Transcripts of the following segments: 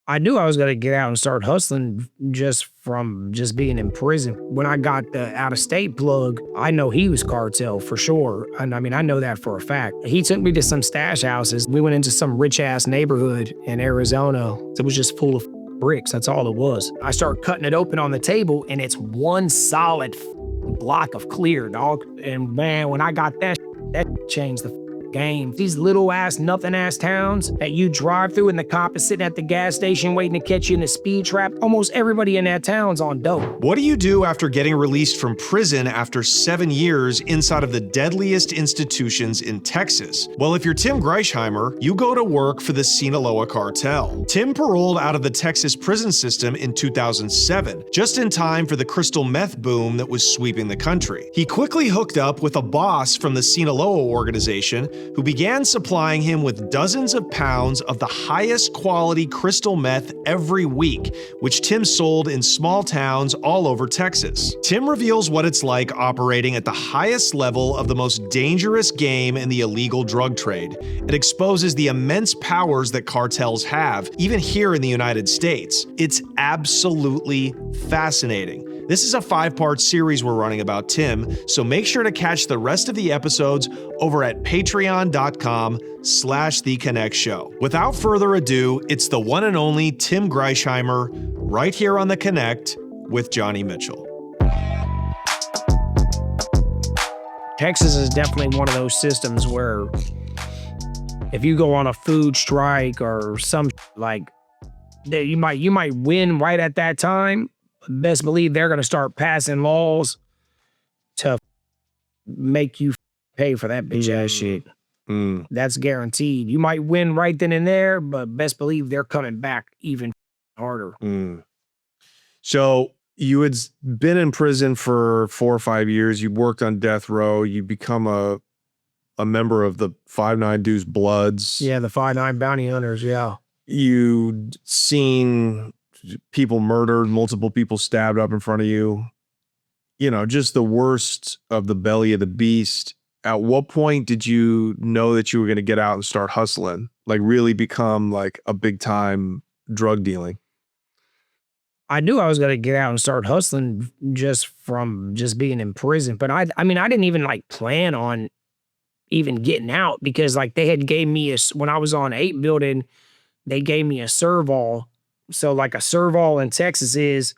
I knew I was going to get out and start hustling just from just being in prison. When I got the out of state plug, I know he was cartel for sure. And I mean, I know that for a fact. He took me to some stash houses. We went into some rich ass neighborhood in Arizona. It was just full of bricks. That's all it was. I start cutting it open on the table and it's one solid block of clear, dog. And man, when I got that changed the game. These little ass, nothing ass towns that you drive through and the cop is sitting at the gas station waiting to catch you in a speed trap. Almost everybody in that town's on dope. What do you do after getting released from prison after 7 years inside of the deadliest institutions in Texas? Well, if you're Tim Greichheimer, you go to work for the Sinaloa cartel. Tim paroled out of the Texas prison system in 2007, just in time for the crystal meth boom that was sweeping the country. He quickly hooked up with a boss from the Sinaloa organization who began supplying him with dozens of pounds of the highest quality crystal meth every week, which Tim sold in small towns all over Texas. Tim reveals what it's like operating at the highest level of the most dangerous game in the illegal drug trade. It exposes the immense powers that cartels have, even here in the United States. It's absolutely fascinating. This is a 5-part series we're running about Tim, so make sure to catch the rest of the episodes over at patreon.com/theconnectshow. Without further ado, it's the one and only Tim Greichheimer, right here on The Connect with Johnny Mitchell. Texas is definitely one of those systems where if you go on a food strike or some like that, you might win right at that time. Best believe they're going to start passing laws to make you pay for that bitch ass shit. That's guaranteed. You might win right then and there, but best believe they're coming back even harder. So you had been in prison for 4 or 5 years. You worked on death row. You become a member of the 5'9" Deuce Bloods. Yeah, the 5'9" bounty hunters. Yeah. You'd seen people murdered, multiple people stabbed up in front of you. You know, just the worst of the belly of the beast. At what point did you know that you were going to get out and start hustling? Like really become like a big time drug dealing? I knew I was going to get out and start hustling just from just being in prison. But I mean, I didn't even like plan on even getting out because like they had gave me when I was on 8 building, they gave me a serve-all. So like a serve-all in Texas is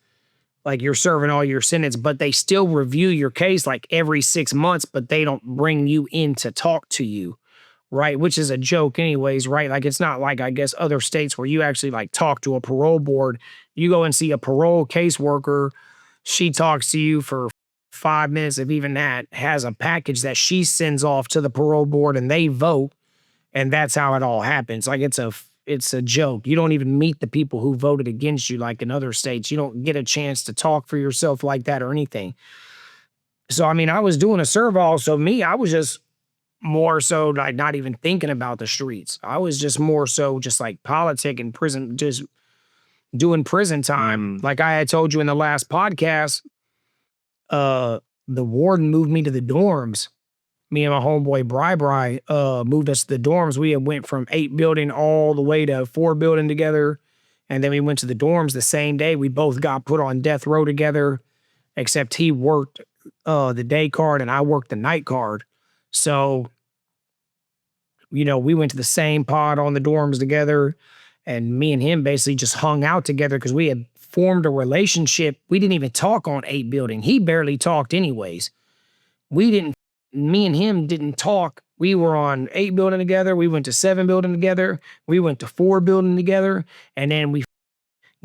like you're serving all your sentence, but they still review your case like every 6 months, but they don't bring you in to talk to you, right? Which is a joke anyways, right? Like it's not like I guess other states where you actually like talk to a parole board. You go and see a parole caseworker, she talks to you for 5 minutes, if even that, has a package that she sends off to the parole board and they vote, and that's how it all happens. Like it's a joke. You don't even meet the people who voted against you like in other states. You don't get a chance to talk for yourself like that or anything. So, I mean, I was doing a serve-all. So I was just more so like not even thinking about the streets. I was just more so just like politicking, prison, just doing prison time. Like I had told you in the last podcast, the warden moved me to the dorms. Me and my homeboy Bri moved us to the dorms. We had went from 8 building all the way to 4 building together. And then we went to the dorms the same day. We both got put on death row together, except he worked the day card and I worked the night card. So, you know, we went to the same pod on the dorms together. And me and him basically just hung out together because we had formed a relationship. We didn't even talk on 8 building. He barely talked anyways. Me and him didn't talk. We were on 8 building together. We went to 7 building together. We went to 4 building together. And then we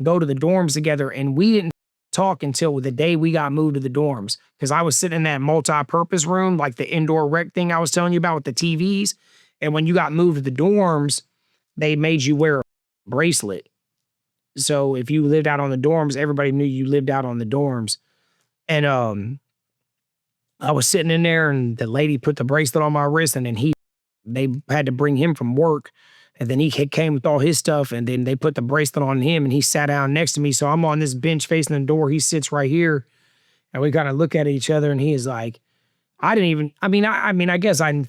go to the dorms together. And we didn't talk until the day we got moved to the dorms. Because I was sitting in that multi-purpose room, like the indoor rec thing I was telling you about with the TVs. And when you got moved to the dorms, they made you wear a bracelet. So if you lived out on the dorms, everybody knew you lived out on the dorms. And I was sitting in there and the lady put the bracelet on my wrist and then they had to bring him from work. And then he came with all his stuff and then they put the bracelet on him and he sat down next to me. So I'm on this bench facing the door. He sits right here and we kind of look at each other and he is like, I guess I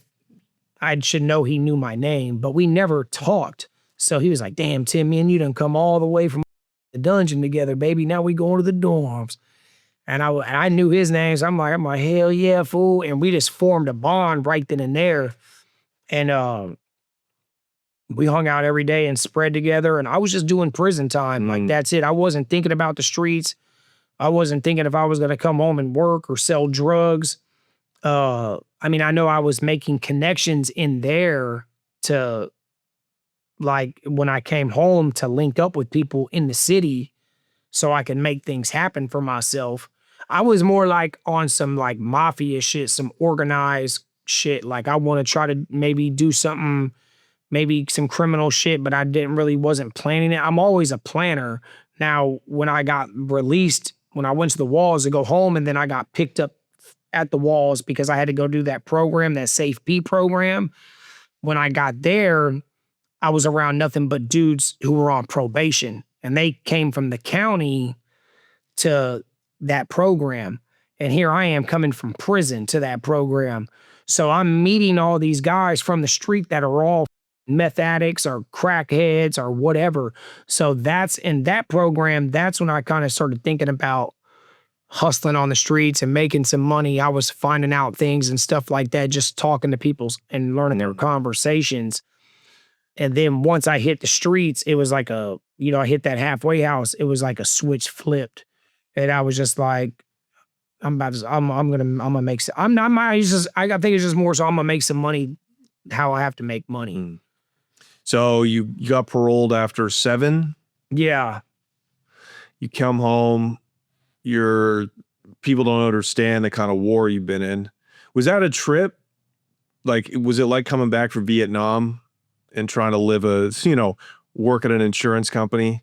should know he knew my name, but we never talked. So he was like, damn, Tim, me and you done come all the way from the dungeon together, baby. Now we going to the dorms. And I knew his name. So I'm like, hell yeah, fool. And we just formed a bond right then and there. And we hung out every day and spread together. And I was just doing prison time. Like, that's it. I wasn't thinking about the streets. I wasn't thinking if I was going to come home and work or sell drugs. I mean, I know I was making connections in there to, like, when I came home, to link up with people in the city so I can make things happen for myself. I was more like on some like mafia shit, some organized shit. Like, I want to try to maybe do something, maybe some criminal shit, but I wasn't planning it. I'm always a planner. Now, when I got released, when I went to the walls to go home, and then I got picked up at the walls because I had to go do that program, that Safe P program. When I got there, I was around nothing but dudes who were on probation, and they came from the county to that program. And here I am coming from prison to that program. So I'm meeting all these guys from the street that are all meth addicts or crackheads or whatever. So that's in that program. That's when I kind of started thinking about hustling on the streets and making some money. I was finding out things and stuff like that, just talking to people and learning their conversations. And then once I hit the streets, it was like I hit that halfway house. It was like a switch flipped. And I was just like, I'm gonna make some, I think it's just more so I'm gonna make some money how I have to make money. So you got paroled after 7? Yeah. You come home, people don't understand the kind of war you've been in. Was that a trip? Like, was it like coming back from Vietnam and trying to work at an insurance company?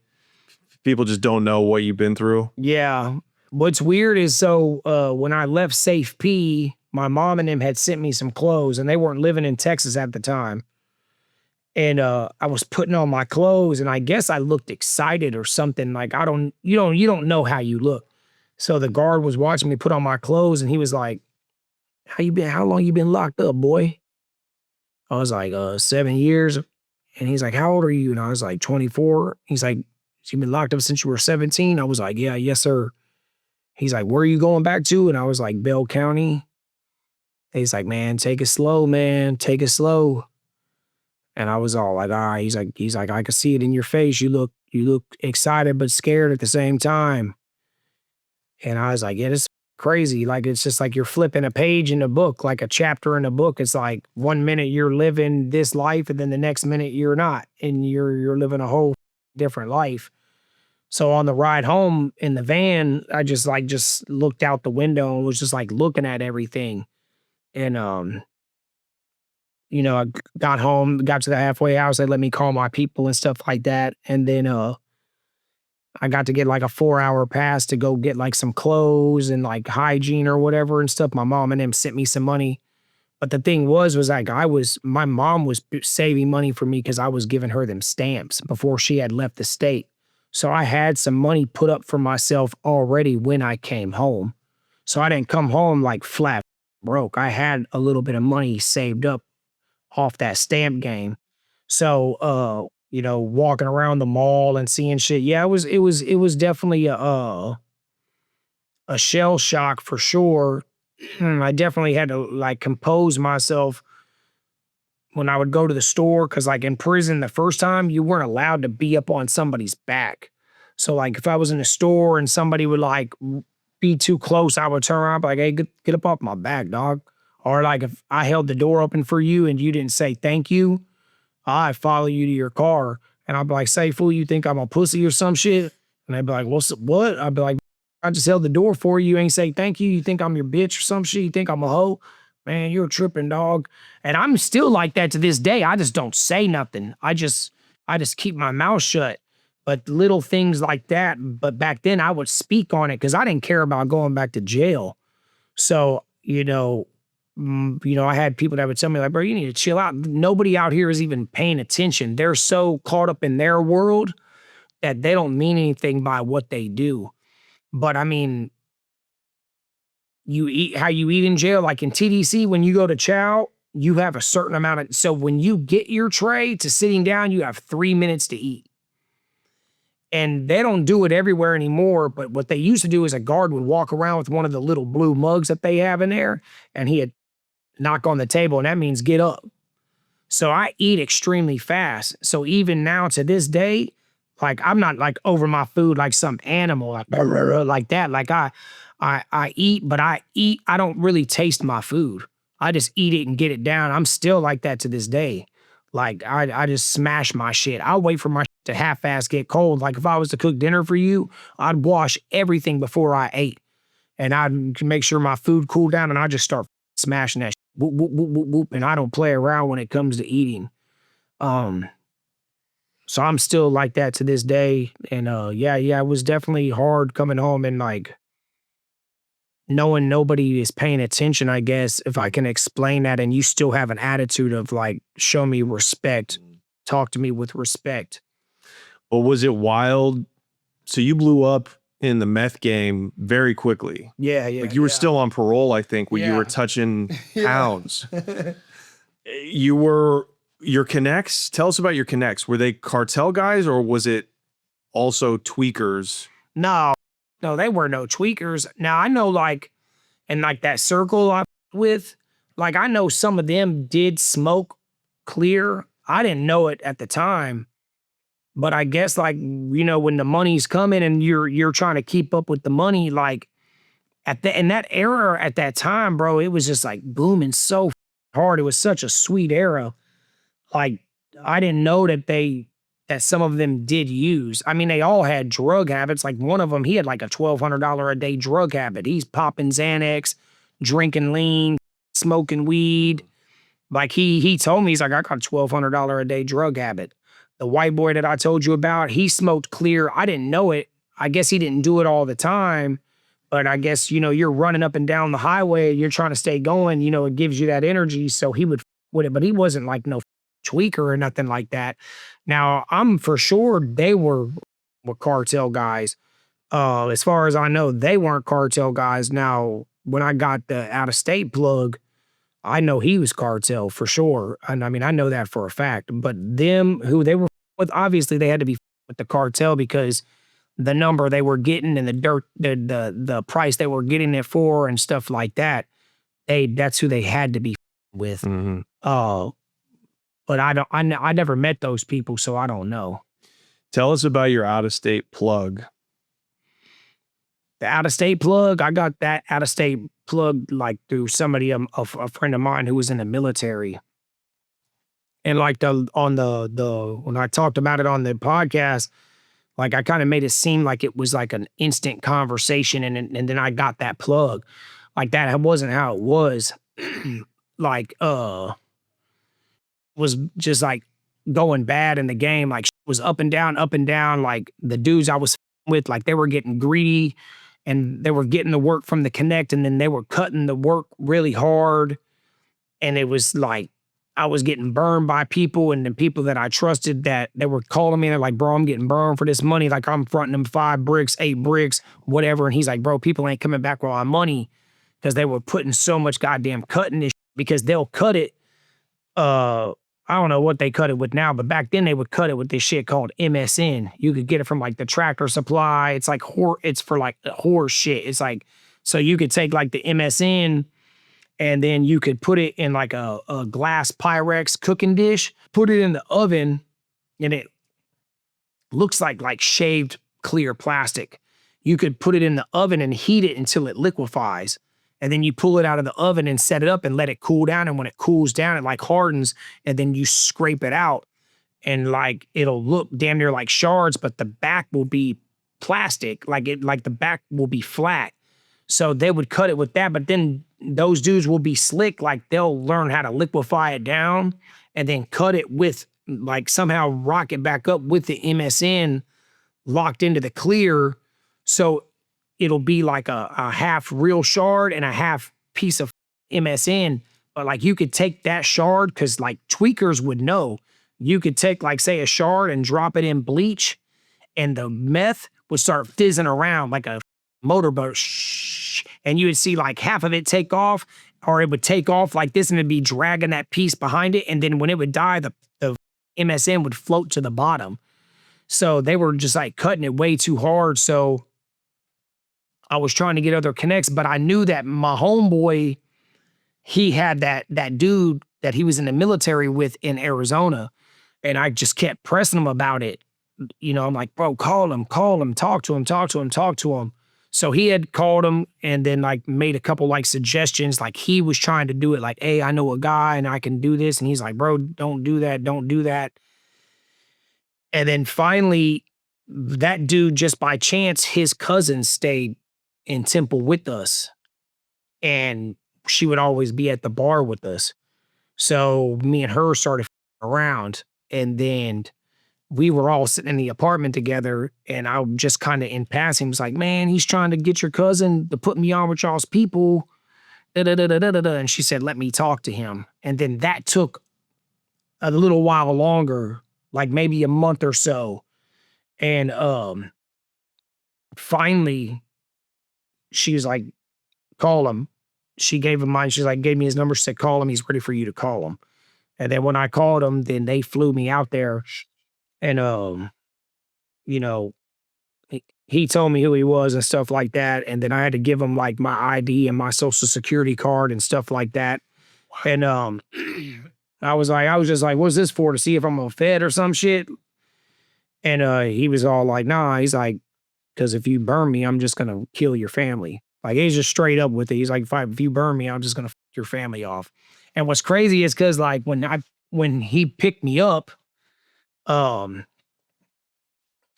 People just don't know what you've been through. Yeah. What's weird is, when I left Safe P, my mom and them had sent me some clothes, and they weren't living in Texas at the time. And I was putting on my clothes, and I guess I looked excited or something. Like, you don't know how you look. So the guard was watching me put on my clothes, and he was like, how long you been locked up, boy? I was like, 7 years. And he's like, how old are you? And I was like, 24. He's like, you've been locked up since you were 17? I was like, yeah, yes, sir. He's like, where are you going back to? And I was like, Bell County. He's like, man, take it slow, man. Take it slow. And I was all like, all right. He's like, I can see it in your face. You look excited but scared at the same time. And I was like, yeah, this is crazy. Like, it's just like you're flipping a page in a book, like a chapter in a book. It's like 1 minute you're living this life, and then the next minute you're not, and you're living a whole different life. So on the ride home in the van, I just looked out the window and was just like looking at everything. And I got home, got to the halfway house, they let me call my people and stuff like that. And then I got to get like a 4-hour pass to go get like some clothes and like hygiene or whatever and stuff. My mom and them sent me some money. But the thing was like my mom was saving money for me because I was giving her them stamps before she had left the state. So I had some money put up for myself already when I came home. So I didn't come home like flat broke. I had a little bit of money saved up off that stamp game. So walking around the mall and seeing shit, yeah, it was definitely a shell shock for sure. I definitely had to like compose myself when I would go to the store, because like in prison the first time, you weren't allowed to be up on somebody's back. So like if I was in a store and somebody would like be too close, I would turn around and be like, hey, get up off my back, dog. Or like if I held the door open for you and you didn't say thank you, I'd follow you to your car. And I'd be like, say, fool, you think I'm a pussy or some shit? And they'd be like, what? I'd be like, I just held the door for you. You ain't say thank you. You think I'm your bitch or some shit? You think I'm a hoe? Man, you're a tripping dog. And I'm still like that to this day. I just don't say nothing. I just keep my mouth shut. But little things like that. But back then I would speak on it because I didn't care about going back to jail. So, I had people that would tell me like, bro, you need to chill out. Nobody out here is even paying attention. They're so caught up in their world that they don't mean anything by what they do. But I mean, you eat how you eat in jail, like in TDC, when you go to chow, you have a certain amount of, so when you get your tray to sitting down, you have 3 minutes to eat. And they don't do it everywhere anymore, but what they used to do is a guard would walk around with one of the little blue mugs that they have in there, and he'd knock on the table, and that means get up. So I eat extremely fast. So even now to this day, like I'm not like over my food like some animal, like that. Like I eat, but I don't really taste my food. I just eat it and get it down. I'm still like that to this day. Like I just smash my shit. I'll wait for my shit to half-ass get cold. Like if I was to cook dinner for you, I'd wash everything before I ate. And I'd make sure my food cooled down and I just start smashing that shit. Whoop, whoop, whoop, whoop, whoop. And I don't play around when it comes to eating. So I'm still like that to this day. And yeah, it was definitely hard coming home and like knowing nobody is paying attention, I guess, if I can explain that, and you still have an attitude of like, show me respect, talk to me with respect. Well, was it wild? So you blew up in the meth game very quickly. Yeah. Like you were still on parole, I think, when you were touching pounds. Your connects, tell us about your connects. Were they cartel guys or was it also tweakers? No, they were no tweakers. Now I know like, and like that circle I with, like I know some of them did smoke clear. I didn't know it at the time, but I guess like, you know, when the money's coming and you're trying to keep up with the money, like in that era at that time, bro, it was just like booming so hard. It was such a sweet era. Like I didn't know that some of them did use. I mean, they all had drug habits. Like one of them, he had like a $1,200 a day drug habit. He's popping Xanax, drinking lean, smoking weed. Like he told me, he's like, I got a $1,200 a day drug habit. The white boy that I told you about, he smoked clear. I didn't know it. I guess he didn't do it all the time. But I guess, you know, you're running up and down the highway, you're trying to stay going, you know, it gives you that energy. So he would with it, but he wasn't like no tweaker or nothing like that. Now, I'm for sure they were cartel guys. As far as I know, they weren't cartel guys. Now, when I got the out-of-state plug, I know he was cartel for sure. And I mean, I know that for a fact. But them, who they were with, obviously they had to be with the cartel because the number they were getting and the price they were getting it for and stuff like that, that's who they had to be with. Mm-hmm. But I never met those people, so I don't know. Tell us about your out-of-state plug. The out-of-state plug, I got that out-of-state plug like through somebody, a friend of mine who was in the military. And like when I talked about it on the podcast, like I kind of made it seem like it was like an instant conversation and then I got that plug. Like that wasn't how it was. Like, was just like going bad in the game. Like was up and down. Like the dudes I was with, like they were getting greedy and they were getting the work from the connect and then they were cutting the work really hard. And it was like, I was getting burned by people and the people that I trusted that they were calling me and they're like, bro, I'm getting burned for this money. Like I'm fronting them 5 bricks, 8 bricks, whatever. And he's like, bro, people ain't coming back with my money because they were putting so much goddamn cutting this because they'll cut it. I don't know what they cut it with now, but back then they would cut it with this shit called MSN. You could get it from like the Tractor Supply. It's like it's for like horse shit. It's like, so you could take like the MSN and then you could put it in like a glass Pyrex cooking dish, put it in the oven, and it looks like shaved clear plastic. You could put it in the oven and heat it until it liquefies. And then you pull it out of the oven and set it up and let it cool down. And when it cools down, it like hardens and then you scrape it out and like, it'll look damn near like shards, but the back will be plastic. Like the back will be flat. So they would cut it with that, but then those dudes will be slick. Like they'll learn how to liquefy it down and then cut it with like somehow rock it back up with the MSN locked into the clear. So it'll be like a half real shard and a half piece of MSN. But like you could take that shard, because like tweakers would know, you could take like say a shard and drop it in bleach and the meth would start fizzing around like a motorboat. And you would see like half of it take off, or it would take off like this and it'd be dragging that piece behind it. And then when it would die, the MSN would float to the bottom. So they were just like cutting it way too hard. So I was trying to get other connects, but I knew that my homeboy, he had that dude that he was in the military with in Arizona. And I just kept pressing him about it. You know, I'm like, bro, call him, talk to him. So he had called him and then like made a couple like suggestions. Like he was trying to do it like, hey, I know a guy and I can do this. And he's like, bro, don't do that. Don't do that. And then finally, that dude, just by chance, his cousin stayed in Temple with us. And she would always be at the bar with us. So me and her started around. And then we were all sitting in the apartment together. And I just kind of in passing was like, man, he's trying to get your cousin to put me on with y'all's people. And she said, let me talk to him. And then that took a little while longer, like maybe a month or so. And finally, she was like, call him. She gave him mine. She's like, gave me his number. She said, call him. He's ready for you to call him. And then when I called him, then they flew me out there. And, you know, he told me who he was and stuff like that. And then I had to give him like my ID and my social security card and stuff like that. And I was just like, what's this for? To see if I'm a Fed or some shit? And he was all like, nah. He's like, because if you burn me, I'm just going to kill your family. Like, he's just straight up with it. He's like, if you burn me, I'm just going to fuck your family off. And what's crazy is because, like, when he picked me up, I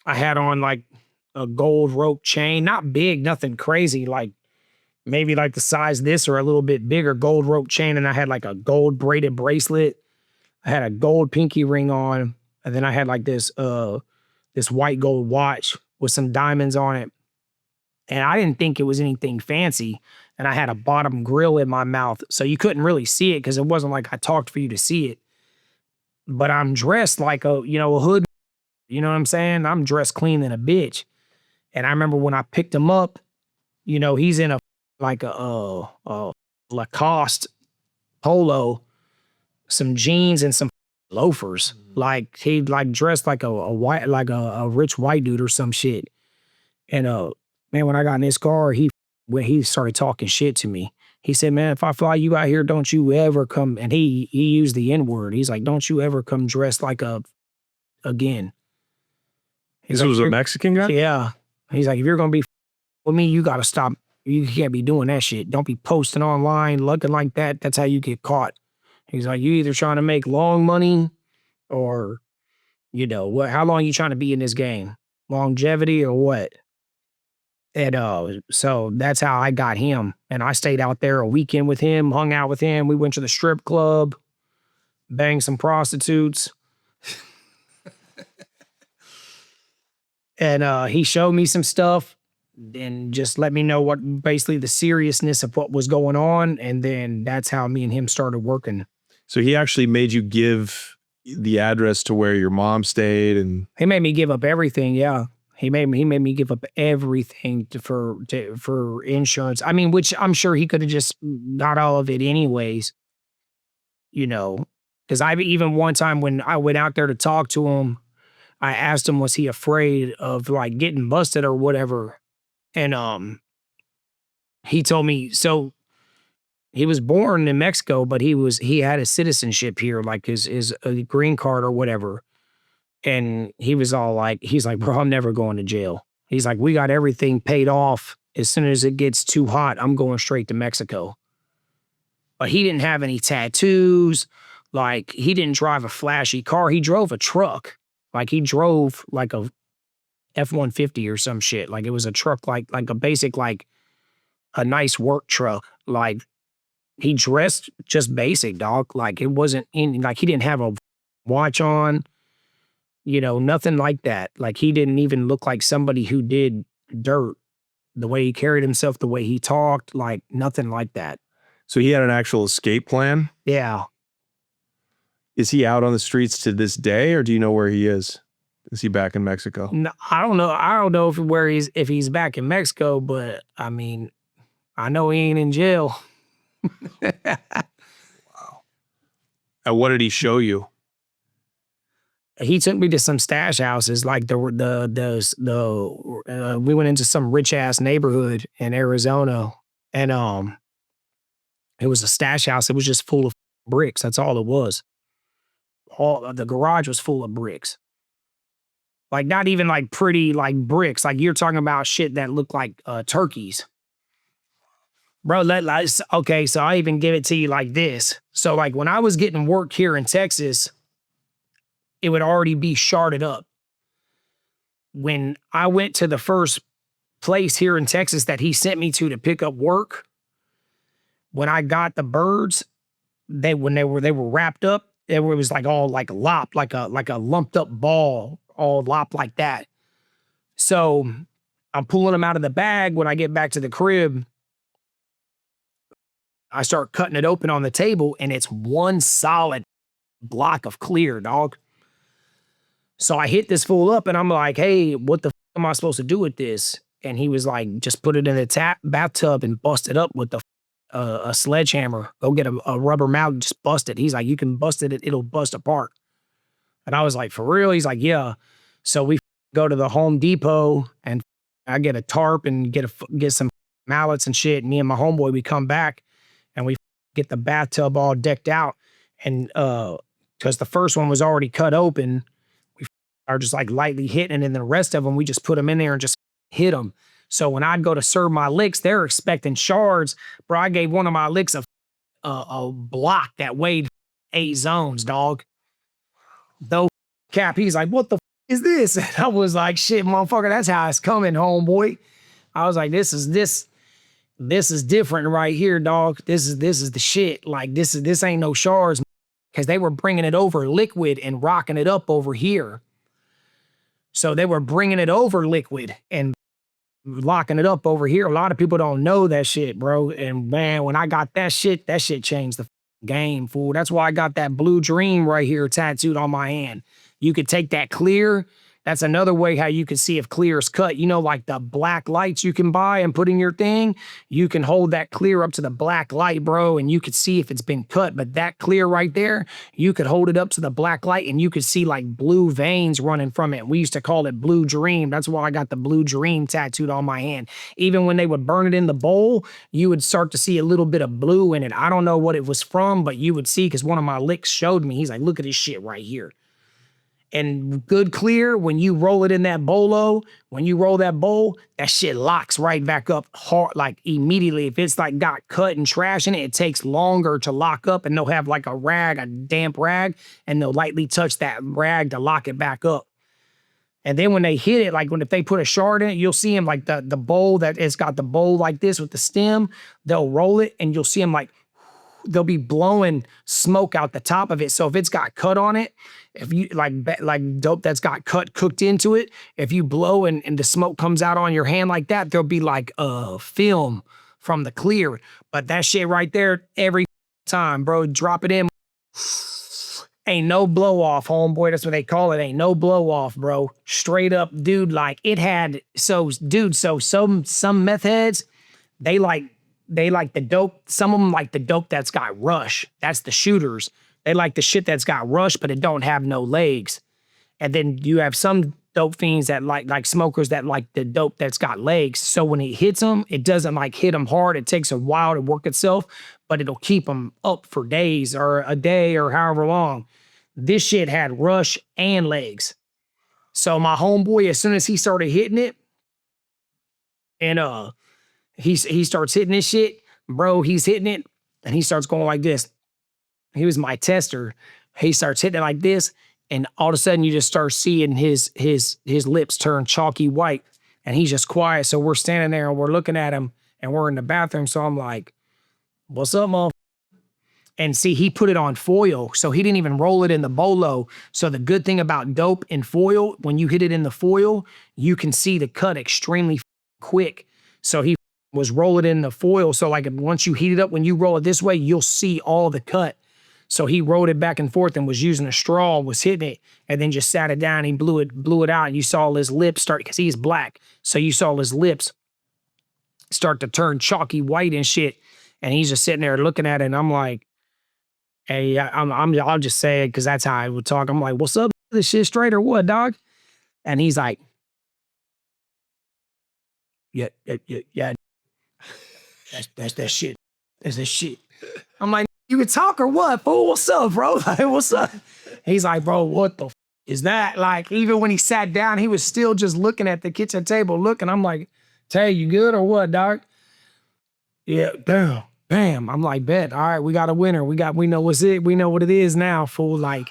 had on, like, a gold rope chain. Not big, nothing crazy. Like, maybe, like, the size of this or a little bit bigger gold rope chain. And I had, like, a gold braided bracelet. I had a gold pinky ring on. And then I had, like, this white gold watch with some diamonds on it. And I didn't think it was anything fancy. And I had a bottom grill in my mouth. So you couldn't really see it because it wasn't like I talked for you to see it. But I'm dressed like a hood. You know what I'm saying? I'm dressed clean than a bitch. And I remember when I picked him up, he's in a Lacoste polo, some jeans and some loafers. Like he like dressed like a rich white dude or some shit. And man, when I got in his car, when he started talking shit to me. He said, man, if I fly you out here, don't you ever come, and he used the N-word. He's like, don't you ever come dressed like again. This was a Mexican guy? Yeah. He's like, if you're going to be with me, you got to stop. You can't be doing that shit. Don't be posting online looking like that. That's how you get caught. He's like, you either trying to make long money or, how long you trying to be in this game? Longevity or what? And so that's how I got him. And I stayed out there a weekend with him, hung out with him. We went to the strip club, banged some prostitutes. And he showed me some stuff and just let me know what basically the seriousness of what was going on. And then that's how me and him started working. So he actually made you give the address to where your mom stayed, and he made me give up everything. Yeah. He made me give up everything for insurance. I mean, which I'm sure he could have just got all of it anyways, because even one time when I went out there to talk to him, I asked him, was he afraid of like getting busted or whatever? And he told me, so he was born in Mexico, but he had a citizenship here, like his green card or whatever. And he was all like, he's like, bro, I'm never going to jail. He's like, we got everything paid off. As soon as it gets too hot, I'm going straight to Mexico. But he didn't have any tattoos. Like, he didn't drive a flashy car. He drove a truck. Like, he drove like a F-150 or some shit. Like, it was a truck, like a basic, like a nice work truck. Like, he dressed just basic, dog. Like, it wasn't like he didn't have a watch on. Nothing like that. Like, he didn't even look like somebody who did dirt. The way he carried himself, the way he talked, like nothing like that. So he had an actual escape plan? Yeah. Is he out on the streets to this day, or do you know where he is? Is he back in Mexico? No, I don't know. I don't know if he's back in Mexico, but I mean, I know he ain't in jail. And what did he show you? He took me to some stash houses, like we went into some rich ass neighborhood in Arizona, and it was a stash house. It was just full of bricks. That's all it was. All the garage was full of bricks. Like not even like pretty like bricks. Like you're talking about shit that looked like turkeys. Bro, okay, so I even give it to you like this. So like when I was getting work here in Texas, it would already be sharded up. When I went to the first place here in Texas that he sent me to pick up work, when I got the birds, when they were wrapped up, it was like all like lopped, like a lumped up ball, all lopped like that. So I'm pulling them out of the bag. When I get back to the crib, I start cutting it open on the table, and it's one solid block of clear, dog. So I hit this fool up, and I'm like, hey, what the am I supposed to do with this? And he was like, just put it in the bathtub and bust it up with a sledgehammer. Go get a rubber mallet, just bust it. He's like, you can bust it, it'll bust apart. And I was like, for real? He's like, yeah. So we go to the Home Depot, and I get a tarp and get some mallets and shit. Me and my homeboy, we come back, and we get the bathtub all decked out. And because the first one was already cut open, we are just like lightly hitting, and then the rest of them, we just put them in there and just hit them. So when I'd go to serve my licks, they're expecting shards. Bro, I gave one of my licks a block that weighed 8 zones, dog. Though cap, he's like, what the is this? And I was like, shit, motherfucker, that's how it's coming, homeboy. I was like, this is different right here, dog. This is the shit. Like this ain't no shards, because they were bringing it over liquid and rocking it up over here. So they were bringing it over liquid and locking it up over here. A lot of people don't know that shit, bro. And man, when I got that shit changed the game, fool. That's why I got that blue dream right here tattooed on my hand. You could take that clear. That's another way how you can see if clear is cut. You know, like the black lights you can buy and put in your thing. You can hold that clear up to the black light, bro, and you could see if it's been cut. But that clear right there, you could hold it up to the black light and you could see like blue veins running from it. We used to call it blue dream. That's why I got the blue dream tattooed on my hand. Even when they would burn it in the bowl, you would start to see a little bit of blue in it. I don't know what it was from, but you would see, because one of my licks showed me. He's like, look at this shit right here. And good clear, when you roll it in that bolo, when you roll that bowl, that shit locks right back up hard, like immediately. If it's like got cut and trash in it, it takes longer to lock up, and they'll have like a rag, a damp rag, and they'll lightly touch that rag to lock it back up. And then when they hit it, like if they put a shard in it, you'll see them like the bowl that it's got the bowl like this with the stem, they'll roll it and you'll see them like, they'll be blowing smoke out the top of it. So if it's got cut on it, if you like dope that's got cut cooked into it, if you blow and the smoke comes out on your hand like that, there'll be like a film from the clear. But that shit right there, every time, bro, drop it in. Ain't no blow off, homeboy. That's what they call it. Ain't no blow off, bro. Straight up, dude. Like it had, so some meth heads, they like the dope. Some of them like the dope that's got rush. That's the shooters. They like the shit that's got rush, but it don't have no legs. And then you have some dope fiends that like smokers that like the dope that's got legs. So when it hits them, it doesn't like hit them hard. It takes a while to work itself, but it'll keep them up for days or a day or however long. This shit had rush and legs. So my homeboy, as soon as he started hitting it, and he starts hitting this shit, bro, he's hitting it, and he starts going like this. He was my tester. He starts hitting it like this, and all of a sudden you just start seeing his lips turn chalky white, and he's just quiet. So we're standing there and we're looking at him, and we're in the bathroom. So I'm like, what's up, motherfucker? And see, he put it on foil, so he didn't even roll it in the bolo. So the good thing about dope in foil, when you hit it in the foil, you can see the cut extremely quick. So he was rolling in the foil. So like once you heat it up, when you roll it this way, you'll see all the cut. So he rolled it back and forth and was using a straw, was hitting it, and then just sat it down. He blew it out, and you saw his lips start, because he's black. So you saw his lips start to turn chalky white and shit. And he's just sitting there looking at it, and I'm like, hey, I'll just say it because that's how I would talk. I'm like, what's up? This shit straight or what, dog? And he's like, yeah, that's that shit. That's that shit. I'm like, you can talk or what, fool? What's up, bro? Like, what's up? He's like, bro, what the is that? Like, even when he sat down, he was still just looking at the kitchen table, looking. I'm like, Tay, you good or what, dog? Yeah, damn, bam. I'm like, bet. All right, we got a winner. We know what's it. We know what it is now, fool. Like,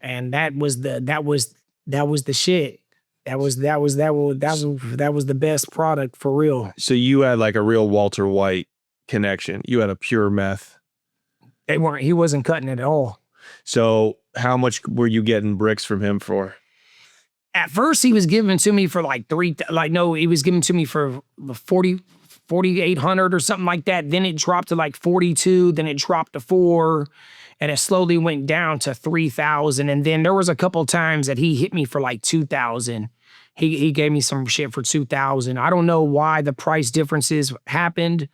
and that was the shit. That was the best product for real. So you had like a real Walter White connection. You had a pure meth. He wasn't cutting it at all. So how much were you getting bricks from him for? At first, he was giving to me for like he was giving to me for 4,800 or something like that. Then it dropped to like 42. Then it dropped to 4, and it slowly went down to 3,000. And then there was a couple times that he hit me for like 2,000. He gave me some shit for 2,000. I don't know why the price differences happened.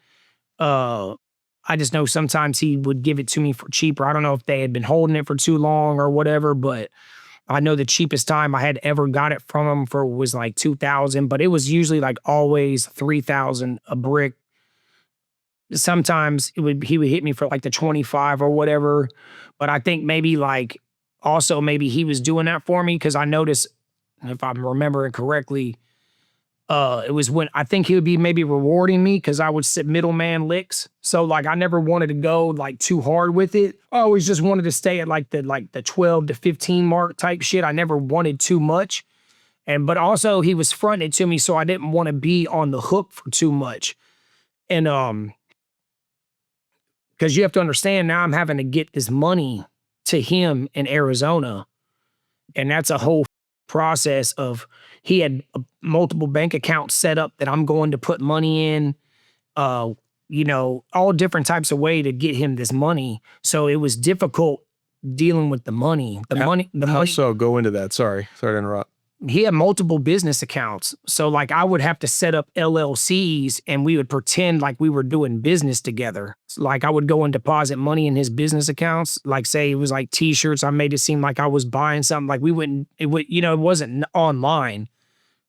I just know sometimes he would give it to me for cheaper. I don't know if they had been holding it for too long or whatever, but I know the cheapest time I had ever got it from him for was like 2,000, but it was usually like always 3,000 a brick. Sometimes he would hit me for like the 25 or whatever, but I think maybe like also maybe he was doing that for me because I noticed, if I'm remembering correctly, it was when I think he would be maybe rewarding me because I would sit middleman licks. So like I never wanted to go like too hard with it. I always just wanted to stay at like the 12 to 15 mark type shit. I never wanted too much. But also he was fronting it to me, so I didn't want to be on the hook for too much. And because you have to understand, now I'm having to get this money to him in Arizona. And that's a whole process of, he had multiple bank accounts set up that I'm going to put money in, all different types of way to get him this money. So it was difficult dealing with the money. How so? Go into that. Sorry to interrupt. He had multiple business accounts. So like I would have to set up LLCs and we would pretend like we were doing business together. Like I would go and deposit money in his business accounts. Like say it was like t-shirts. I made it seem like I was buying something. Like it wasn't online.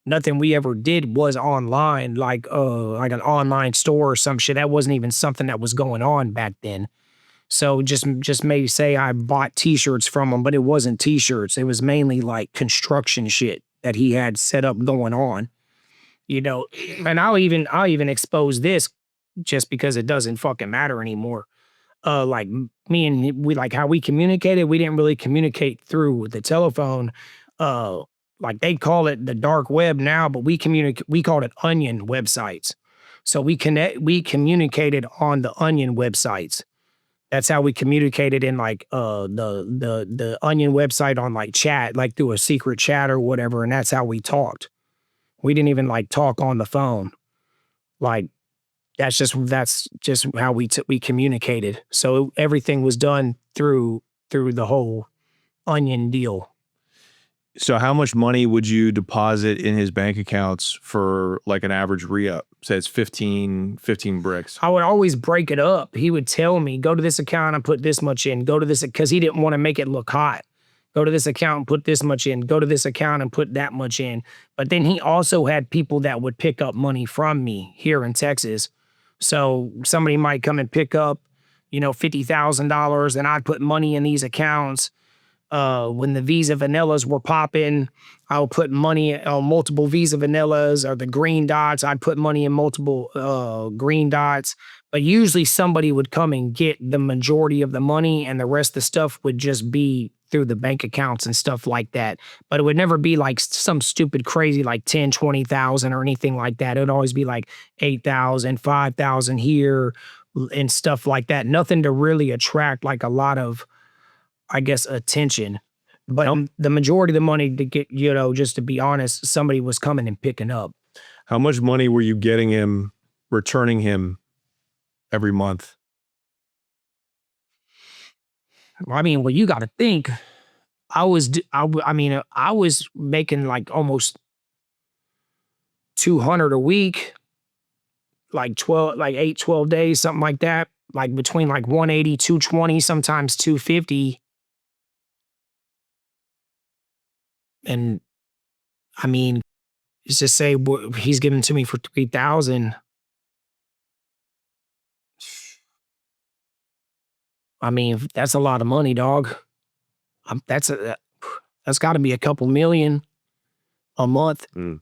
Nothing we ever did was online, like an online store or some shit. That wasn't even something that was going on back then. So just maybe say I bought t-shirts from him, but it wasn't t-shirts. It was mainly like construction shit that he had set up going on, and I'll even expose this just because it doesn't fucking matter anymore. Like me and we, like how we communicated, we didn't really communicate through the telephone. Like they call it the dark web now, but we called it onion websites. So we communicated on the onion websites. That's how we communicated in like the Onion website on like chat, like through a secret chat or whatever, and that's how we talked. We didn't even like talk on the phone. Like that's just how we communicated. So everything was done through the whole Onion deal. So how much money would you deposit in his bank accounts for like an average re-up? Say it's 15 bricks. I would always break it up. He would tell me, go to this account and put this much in. Go to this, because he didn't want to make it look hot. Go to this account and put this much in. Go to this account and put that much in. But then he also had people that would pick up money from me here in Texas. So somebody might come and pick up, $50,000, and I'd put money in these accounts. When the Visa Vanillas were popping, I would put money on multiple Visa Vanillas, or the green dots. I'd put money in multiple green dots. But usually somebody would come and get the majority of the money, and the rest of the stuff would just be through the bank accounts and stuff like that. But it would never be like some stupid crazy like 10, 20,000 or anything like that. It would always be like 8,000, 5,000 here and stuff like that. Nothing to really attract like a lot of, I guess, attention. But the majority of the money to get, just to be honest, somebody was coming and picking up. How much money were you getting him, returning him every month? I mean, well, you got to think, I was making like almost 200 a week. like 12, like 8, 12 days, something like that. Like between like 180, 220, sometimes 250. And I mean, let's just say he's giving to me for 3,000. I mean, that's a lot of money, dog. That's got to be a couple million a month. Mm.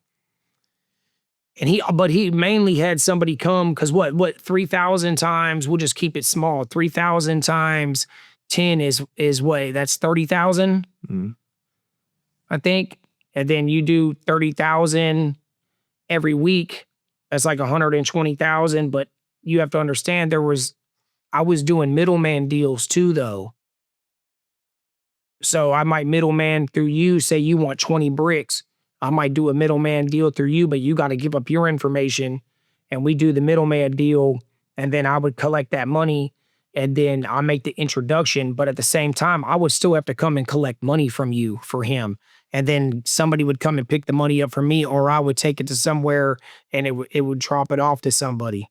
And but he mainly had somebody come because what 3,000 times, we'll just keep it small. 3,000 times 10 is what? That's 30,000, Mm. I think. And then you do 30,000 every week. That's like 120,000. But you have to understand I was doing middleman deals too, though. So I might middleman through you, say you want 20 bricks. I might do a middleman deal through you, but you got to give up your information and we do the middleman deal. And then I would collect that money and then I make the introduction. But at the same time, I would still have to come and collect money from you for him. And then somebody would come and pick the money up for me, or I would take it to somewhere and it would drop it off to somebody.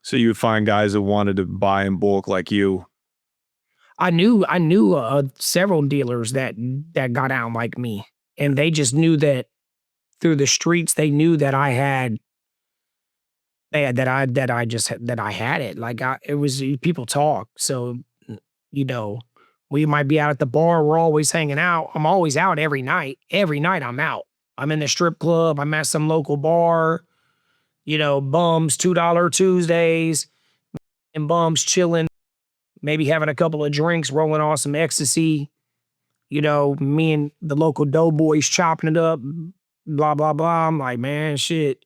So you would find guys that wanted to buy in bulk like you. I knew several dealers that got out like me, and they just knew that through the streets. They knew that I had that I had it. Like it was people talk. So you know, we might be out at the bar. We're always hanging out. I'm always out every night. Every night I'm out. I'm in the strip club. I'm at some local bar. Bums $2 Tuesdays and bums chilling. Maybe having a couple of drinks, rolling on some ecstasy. Me and the local doughboys chopping it up, blah, blah, blah. I'm like, man, shit.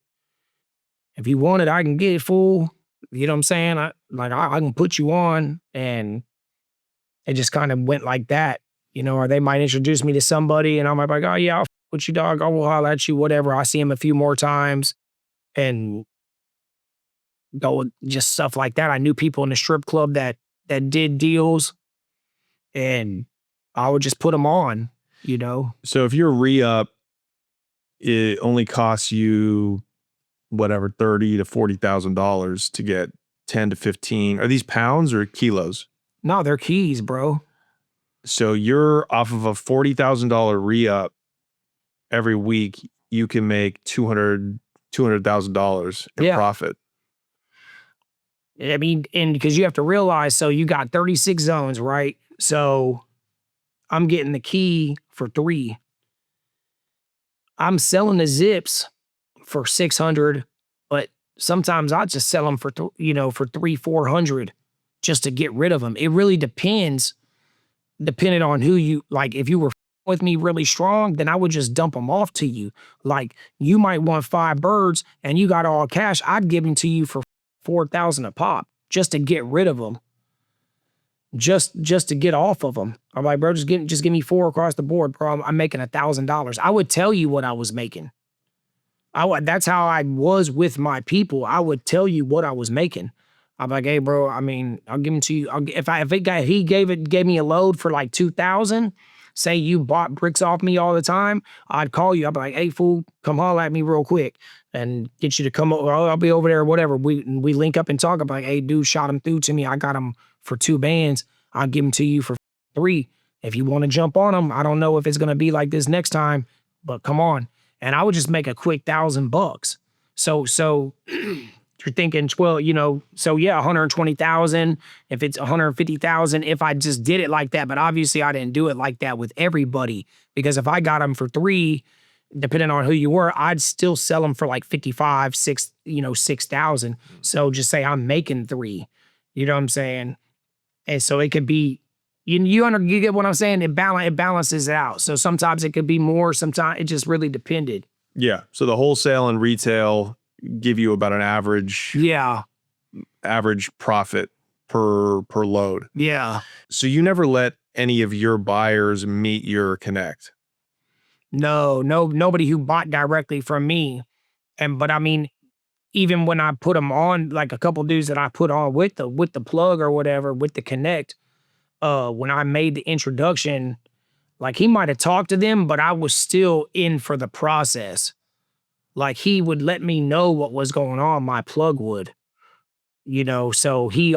If you want it, I can get it, fool. You know what I'm saying? I can put you on. And it just kind of went like that, or they might introduce me to somebody and I might be like, oh, yeah, I'll with you, dog. I will holler at you, whatever. I see him a few more times and go just stuff like that. I knew people in the strip club that did deals and I would just put them on, So if your re-up, it only costs you whatever, $30,000 to $40,000 to get 10 to 15. Are these pounds or kilos? No, they're keys, bro. So you're off of a $40,000 re-up every week, you can make $200,000 in profit. I mean, and because you have to realize, so you got 36 zones, right? So I'm getting the key for 3. I'm selling the zips for 600, but sometimes I just sell them for, for 300, 400 just to get rid of them. It really depends, depending on who you, like, if you were with me really strong, then I would just dump them off to you. Like, you might want 5 birds and you got all cash. I'd give them to you for 4,000 a pop just to get rid of them. Just to get off of them. I'm like, bro, just give me 4 across the board, bro. I'm making $1,000. I would tell you what I was making. That's how I was with my people. I would tell you what I was making. I'm like, hey, bro, I mean, I'll give them to you. He gave me a load for like 2,000. Say you bought bricks off me all the time, I'd call you. I'd be like, hey, fool, come holler at me real quick and get you to come over. I'll be over there or whatever. We link up and talk. I'm like, hey, dude, shot him through to me. I got him for 2 bands. I'll give him to you for 3. If you want to jump on them, I don't know if it's going to be like this next time, but come on. And I would just make a quick $1,000. So you're thinking 12, so yeah, 120,000. If it's 150,000, if I just did it like that, but obviously I didn't do it like that with everybody, because if I got them for 3, depending on who you were, I'd still sell them for like 55, 6,000. So just say I'm making 3, you know what I'm saying? And so it could be, you get what I'm saying? It balances it out. So sometimes it could be more, sometimes it just really depended. Yeah. So the wholesale and retail give you about an average profit per load. Yeah. So you never let any of your buyers meet your connect. No, nobody who bought directly from me. But I mean, even when I put them on, like a couple dudes that I put on with the plug or whatever, with the connect, when I made the introduction, like he might have talked to them, but I was still in for the process. Like he would let me know what was going on, my plug would. So he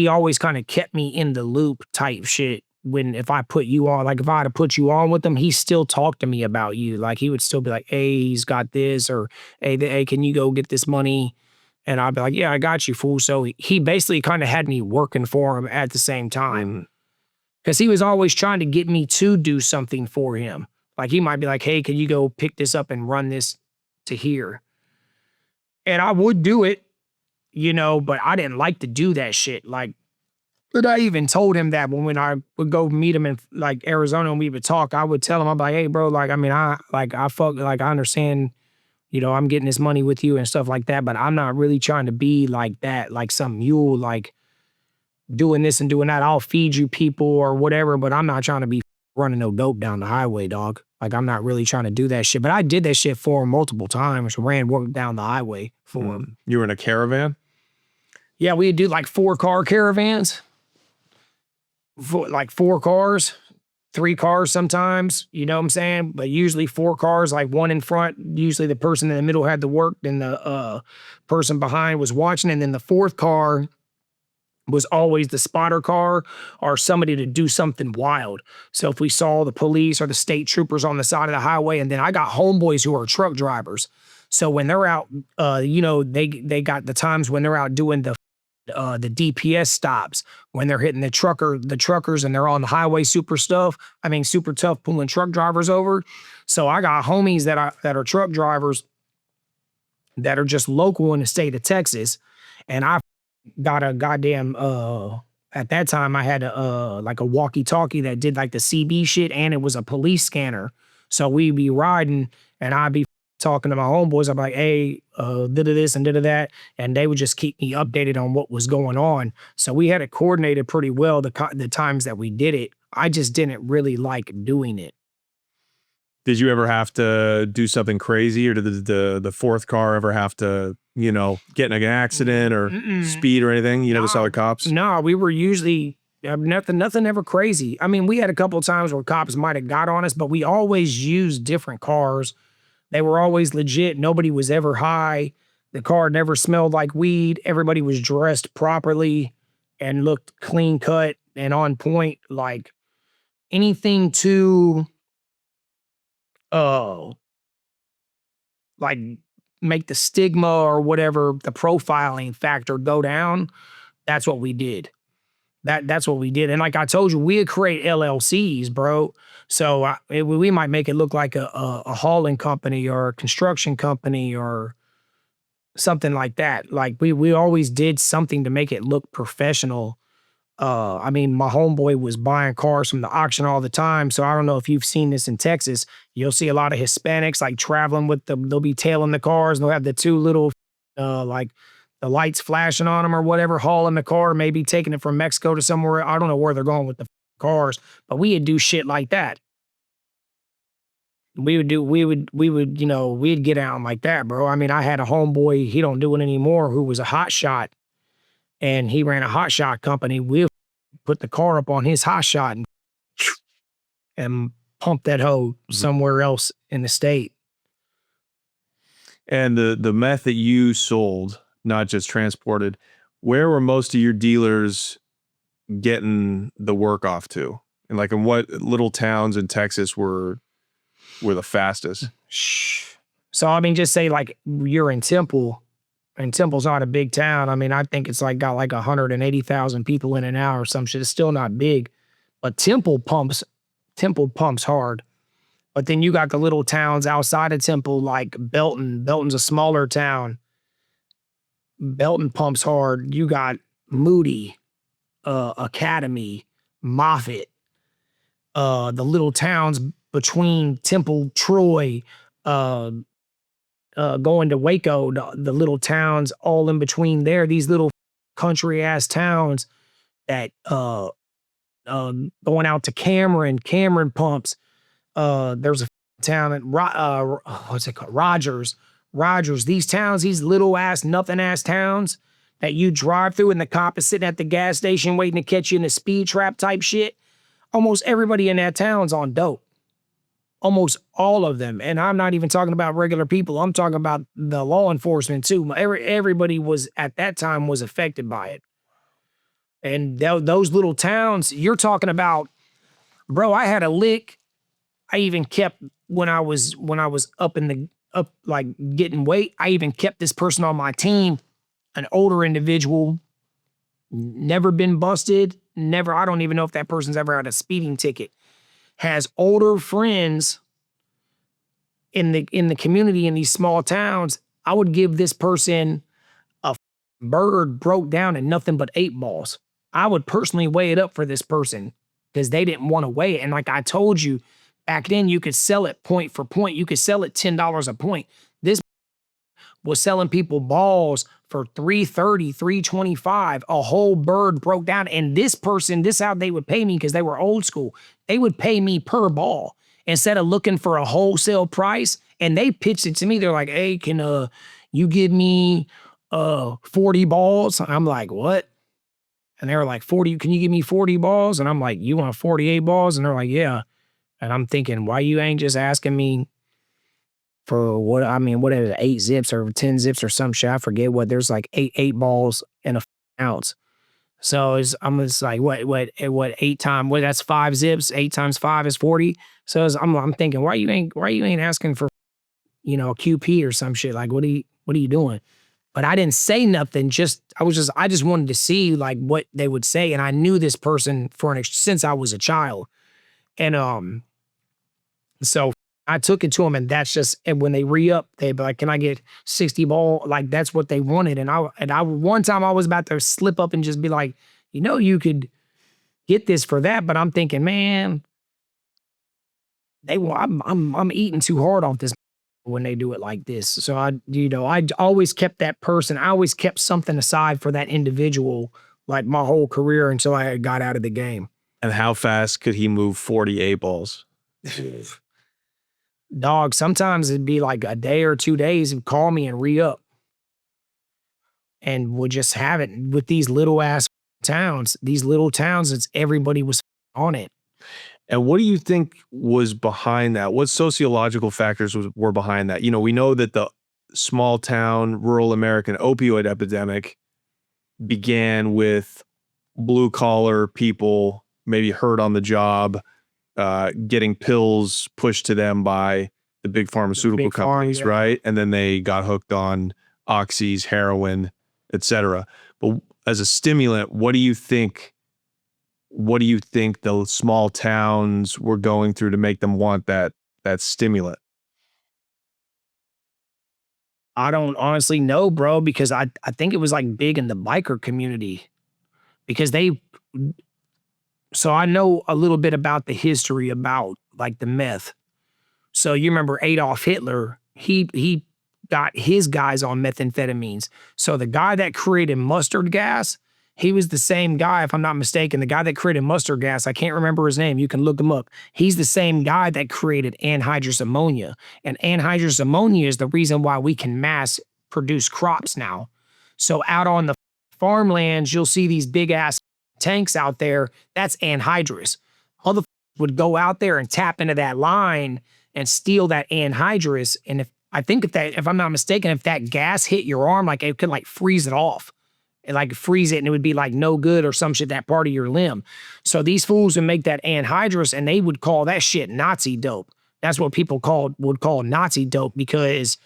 always kind of kept me in the loop type shit. When if I put you on, like if I had to put you on with him, he still talked to me about you. Like he would still be like, "Hey, he's got this," or "Hey, can you go get this money?" And I'd be like, "Yeah, I got you, fool." So he basically kind of had me working for him at the same time because he was always trying to get me to do something for him. Like he might be like, "Hey, can you go pick this up and run this to here?" And I would do it, but I didn't like to do that shit. Like, but I even told him that when I would go meet him in like Arizona and we would talk, I would tell him, I'm like, "Hey, bro, like, I mean, I understand, I'm getting this money with you and stuff like that, but I'm not really trying to be like that, like some mule, like doing this and doing that. I'll feed you people or whatever, but I'm not trying to be running no dope down the highway, dog. Like, I'm not really trying to do that shit." But I did that shit for him multiple times, ran work down the highway for him. You were in a caravan? Yeah, we'd do like 4-car caravans. Like 4 cars, 3 cars sometimes, you know what I'm saying? But usually 4 cars, like 1 in front. Usually the person in the middle had the work, then the person behind was watching, and then the 4th car was always the spotter car or somebody to do something wild. So if we saw the police or the state troopers on the side of the highway, and then I got homeboys who are truck drivers. So when they're out, they got the times when they're out doing the DPS stops, when they're hitting the truckers and they're on the highway super tough pulling truck drivers over. So I got homies that are truck drivers that are just local in the state of Texas. And I got a goddamn at that time I had like a walkie-talkie that did like the CB shit, and it was a police scanner. So we'd be riding and I'd be talking to my homeboys. I'm like, "Hey, did this and did that," and they would just keep me updated on what was going on. So we had it coordinated pretty well the times that we did it. I just didn't really like doing it. Did you ever have to do something crazy, or did the 4th car ever have to, get in an accident or speed or anything? You never saw the cops? No, we were usually nothing ever crazy. I mean, we had a couple of times where cops might have got on us, but we always used different cars. They were always legit. Nobody was ever high. The car never smelled like weed. Everybody was dressed properly and looked clean cut and on point. Like anything to, like make the stigma or whatever, the profiling factor go down. That's what we did. That's what we did. And like I told you, we'd create LLCs, bro. So we might make it look like a hauling company or a construction company or something like that. Like we always did something to make it look professional. I mean, my homeboy was buying cars from the auction all the time. So I don't know if you've seen this in Texas. You'll see a lot of Hispanics like traveling with them. They'll be tailing the cars and they'll have the 2 little like the lights flashing on them or whatever, hauling the car, maybe taking it from Mexico to somewhere. I don't know where they're going with the cars, but we'd do shit like that. We'd get out like that, bro. I mean, I had a homeboy, he don't do it anymore, who was a hot shot, and he ran a hot shot company. We put the car up on his hot shot and pump that hoe somewhere else in the state. And the meth that you sold, not just transported, where were most of your dealers getting the work off to? And like in what little towns in Texas were the fastest? So I mean, just say like you're in Temple, and Temple's not a big town. I mean, I think it's like got like 180,000 people in and out or some shit. It's still not big, but Temple pumps hard. But then you got the little towns outside of Temple, like Belton. Belton's a smaller town. Belton pumps hard. You got Moody, Academy, Moffett, the little towns between Temple, Troy, going to Waco, the little towns all in between there. These little country ass towns that going out to Cameron pumps. There's a town at what's it called? Rogers. These towns, these little ass, nothing ass towns that you drive through and the cop is sitting at the gas station waiting to catch you in a speed trap type shit. Almost everybody in that town's on dope. almost all of them. And I'm not even talking about regular people. I'm talking about the law enforcement too. Everybody was at that time was affected by it. And those little towns, you're talking about, bro, I had a lick. I even kept when I was up like getting weight, I even kept this person on my team, an older individual, never been busted, never, I don't even know if that person's ever had a speeding ticket. Has older friends in the community in these small towns. I would give this person a bird broke down and nothing but 8 balls. I would personally weigh it up for this person because they didn't want to weigh it. And like I told you, back then you could sell it point for point. You could sell it $10 a point. This was selling people balls for $3.30, $3.25. A whole bird broke down. And this person, this is how they would pay me because they were old school. They would pay me per ball instead of looking for a wholesale price. And they pitched it to me. They're like, hey, can you give me 40 balls? I'm like, what? And they were like, 40, can you give me 40 balls? And I'm like, you want 48 balls? And they're like, yeah. And I'm thinking, why you ain't just asking me for what, I mean, what is it, 8 zips or 10 zips or some shit? I forget what, there's like eight balls in a ounce. So I'm just like, what 8 times, what, that's 5 zips, 8 times 5 is 40. So I'm thinking, why you ain't asking for, a QP or some shit? Like, what are you doing? But I didn't say nothing. I just wanted to see like what they would say. And I knew this person since I was a child. And so I took it to them, and that's just, and when they re-up, they'd be like, can I get 60 ball? Like, that's what they wanted. And I one time I was about to slip up and just be like, you could get this for that. But I'm thinking, man, I'm eating too hard off this when they do it like this. So I always kept that person. I always kept something aside for that individual, like my whole career until I got out of the game. And how fast could he move 48 balls? Dog, sometimes it'd be like a day or 2 days and call me and re-up. And would just have it with these little ass towns. These little towns, everybody was on it. And what do you think was behind that? What sociological factors were behind that? We know that the small town, rural American opioid epidemic began with blue collar people, maybe hurt on the job, getting pills pushed to them by the big pharmaceutical companies, right? And then they got hooked on oxys, heroin, etc. But as a stimulant, what do you think the small towns were going through to make them want that stimulant? I don't honestly know, bro, because I think it was like big in the biker community because so I know a little bit about the history about like the meth. So you remember Adolf Hitler, he got his guys on methamphetamines. So the guy that created mustard gas, he was the same guy, if I'm not mistaken, the guy that created mustard gas, I can't remember his name, you can look him up. He's the same guy that created anhydrous ammonia. And anhydrous ammonia is the reason why we can mass produce crops now. So out on the farmlands, you'll see these big ass tanks out there, that's anhydrous. Motherfuckers would go out there and tap into that line and steal that anhydrous. And if I'm not mistaken, if that gas hit your arm, like it could like freeze it off. And like freeze it and it would be like no good or some shit, that part of your limb. So these fools would make that anhydrous and they would call that shit Nazi dope. That's what people would call Nazi dope because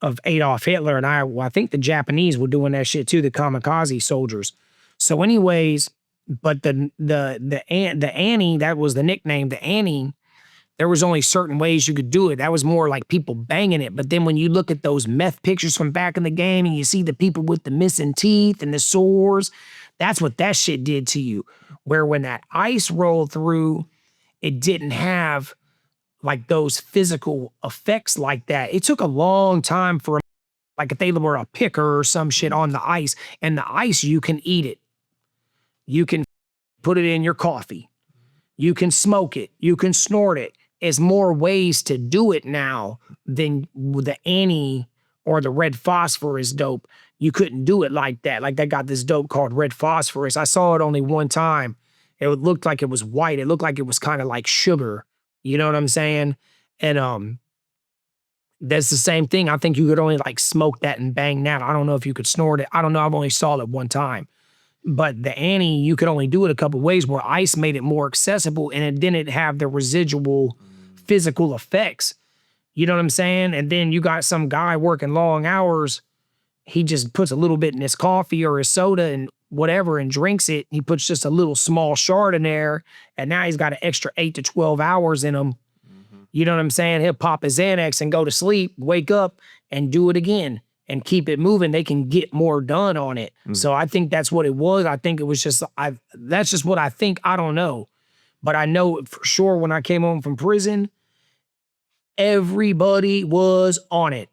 of Adolf Hitler. And I think the Japanese were doing that shit too, the kamikaze soldiers. So anyways, but the Annie, that was the nickname, the Annie, there was only certain ways you could do it. That was more like people banging it. But then when you look at those meth pictures from back in the game and you see the people with the missing teeth and the sores, that's what that shit did to you. Where when that ice rolled through, it didn't have like those physical effects like that. It took a long time for, like if they were a picker or some shit on the ice, and the ice, you can eat it. You can put it in your coffee. You can smoke it. You can snort it. There's more ways to do it now than the Annie or the red phosphorus dope. You couldn't do it like that. Like they got this dope called red phosphorus. I saw it only one time. It looked like it was white. It looked like it was kind of like sugar. You know what I'm saying? And that's the same thing. I think you could only like smoke that and bang that. I don't know if you could snort it. I don't know. I've only saw it one time. But the Annie, you could only do it a couple ways, where ice made it more accessible and it didn't have the residual physical effects. You know what I'm saying? And then you got some guy working long hours. He just puts a little bit in his coffee or his soda and whatever and drinks it. He puts just a little small shard in there, and now he's got an extra 8 to 12 hours in him. You know what I'm saying? He'll pop his Xanax and go to sleep, wake up, and do it again and keep it moving. They can get more done on it. So I think that's what it was. I think it was just, that's just what I think. I don't know. But I know for sure when I came home from prison, everybody was on it.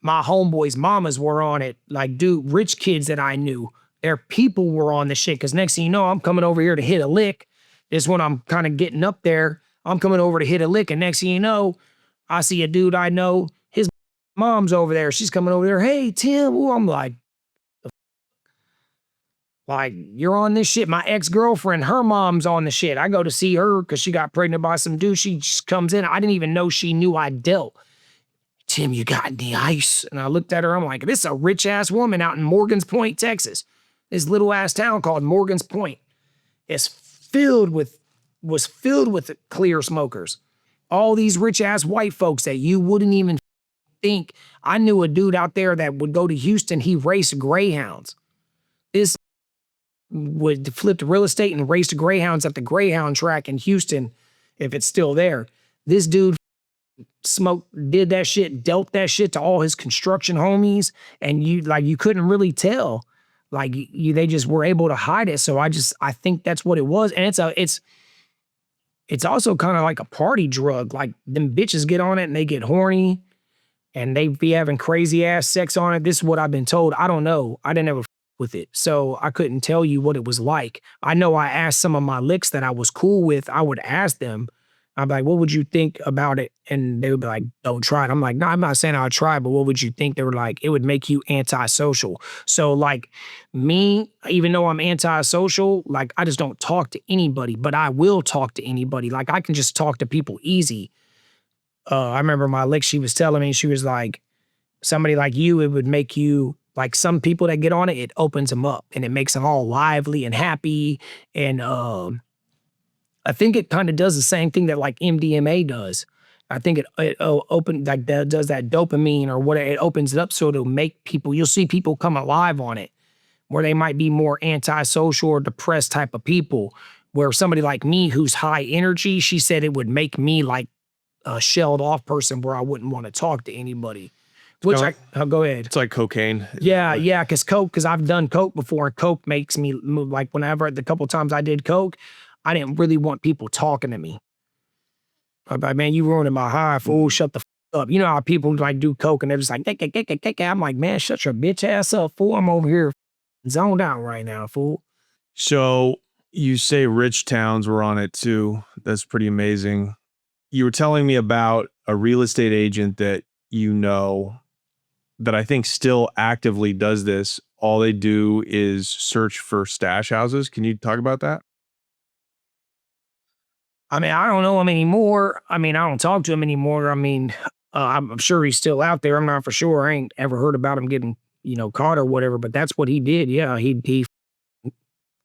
My homeboys' mamas were on it. Like, dude, rich kids that I knew, their people were on the shit. Because next thing you know, I'm coming over here to hit a lick. This is when I'm kind of getting up there. I'm coming over to hit a lick. And next thing you know, I see a dude I know. His mom's over there. She's coming over there. Hey, Tim. Ooh, I'm like, you're on this shit. My ex-girlfriend, her mom's on the shit. I go to see her because she got pregnant by some dude. She just comes in. I didn't even know she knew I dealt. Tim, you got any ice? And I looked at her. I'm like, this is a rich-ass woman out in Morgan's Point, Texas. This little-ass town called Morgan's Point. It's was filled with clear smokers. All these rich-ass white folks that you wouldn't even think. I knew a dude out there that would go to Houston. He raced greyhounds. This would flip real estate and race greyhounds at the Greyhound track in Houston, if it's still there. This dude did that shit, dealt that shit to all his construction homies, and you couldn't really tell. They just were able to hide it. So I think that's what it was. And it's also kind of like a party drug. Like, them bitches get on it and they get horny and they be having crazy ass sex on it. This is what I've been told. I don't know. I didn't ever with it. So I couldn't tell you what it was like. I know I asked some of my licks that I was cool with. I would ask them, I'm like, what would you think about it? And they would be like, don't try it. I'm like, no, I'm not saying I'll try, but what would you think? They were like, it would make you antisocial. So like me, even though I'm antisocial, like I just don't talk to anybody, but I will talk to anybody. Like I can just talk to people easy. I remember my lick, she was telling me, she was like, somebody like you, it would make you, like some people that get on it, it opens them up and it makes them all lively and happy. And I think it kind of does the same thing that like MDMA does. I think it does that dopamine or what, it opens it up so it'll make people, you'll see people come alive on it, where they might be more antisocial or depressed type of people. Where somebody like me who's high energy, she said it would make me like a shelled off person where I wouldn't want to talk to anybody. Which go ahead. It's like cocaine. Yeah, because I've done coke before, and coke makes me move. Like whenever the couple times I did coke, I didn't really want people talking to me. I'm like, man, you ruining my high, fool. Shut the up. You know how people like do coke and they're just like, I'm like, man, shut your bitch ass up, fool. I'm over here zoned out right now, fool. So you say rich towns were on it too. That's pretty amazing. You were telling me about a real estate agent that you know that I think still actively does this. All they do is search for stash houses. Can you talk about that? I mean, I don't know him anymore. I mean, I don't talk to him anymore. I mean, I'm sure he's still out there. I'm not for sure. I ain't ever heard about him getting, caught or whatever, but that's what he did. Yeah, he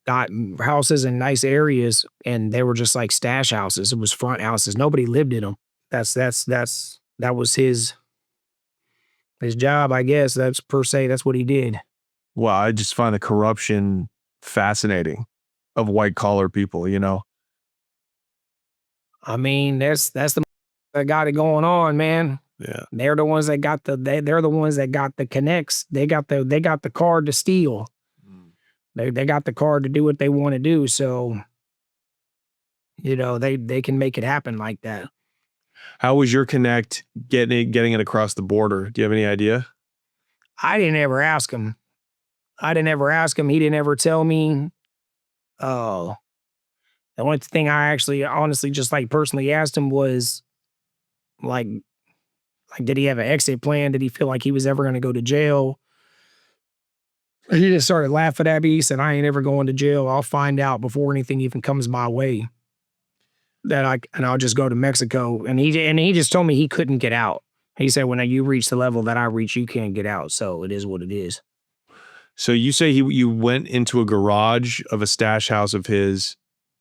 got houses in nice areas and they were just like stash houses. It was front houses. Nobody lived in them. That was his job, I guess. That's what he did. Well, I just find the corruption fascinating of white collar people, I mean, that's the that got it going on, man. Yeah. They're the ones that got they're the ones that got the connects. They got the card to steal. They got the card to do what they want to do. So, they can make it happen like that. How was your connect getting it across the border? Do you have any idea? I didn't ever ask him. He didn't ever tell me. Oh, the only thing I actually honestly just like personally asked him was like did he have an exit plan? Did he feel like he was ever going to go to jail? He just started laughing at me. He said, I ain't ever going to jail. I'll find out before anything even comes my way. and I'll just go to Mexico. And he just told me he couldn't get out. He said, when you reach the level that I reach, you can't get out. So it is what it is. So you say you went into a garage of a stash house of his.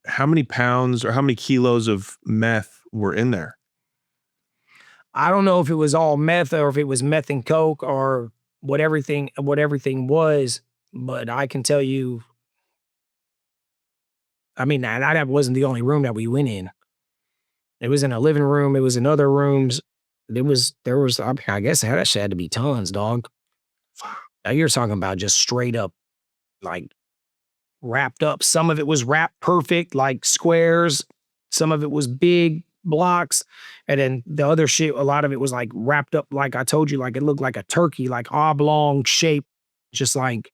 How many pounds or how many kilos of meth were in there? I don't know if it was all meth or if it was meth and coke or what everything was, but I can tell you, I mean, that wasn't the only room that we went in. It was in a living room. It was in other rooms. There was, I mean, I guess that shit had to be tons, dog. Now you're talking about just straight up, like wrapped up. Some of it was wrapped perfect, like squares. Some of it was big blocks. And then the other shit, a lot of it was like wrapped up, like I told you, like it looked like a turkey, like oblong shape, just like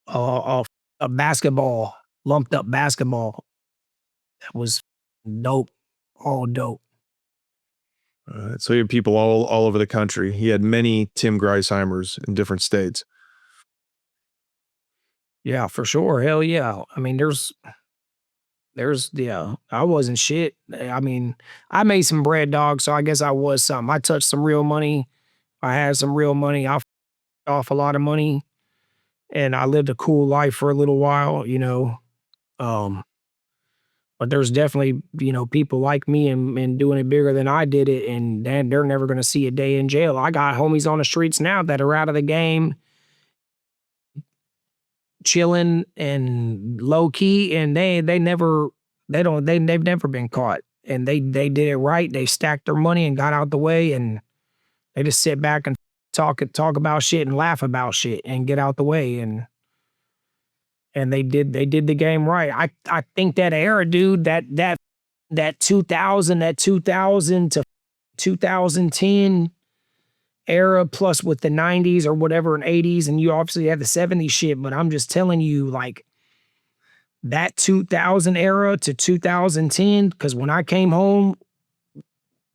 a basketball, lumped up basketball. That was dope, all dope. So you had people all over the country. He had many Tim Greisheimers in different states. Yeah, for sure. Hell yeah. I mean, yeah, I wasn't shit. I mean, I made some bread, dog, so I guess I was something. I touched some real money. I had some real money. I off a lot of money and I lived a cool life for a little while, you know. Um, but there's definitely, you know, people like me and doing it bigger than I did it, and they're never gonna see a day in jail. I got homies on the streets now that are out of the game, chilling and low key, and they've never been caught. And they did it right. They stacked their money and got out the way, and they just sit back and talk about shit and laugh about shit and get out the way. And they did the game right. I think that era, dude, that 2000 to 2010 era, plus with the 90s or whatever and 80s, and you obviously had the 70s shit, but I'm just telling you, like, that 2000 era to 2010, because when I came home,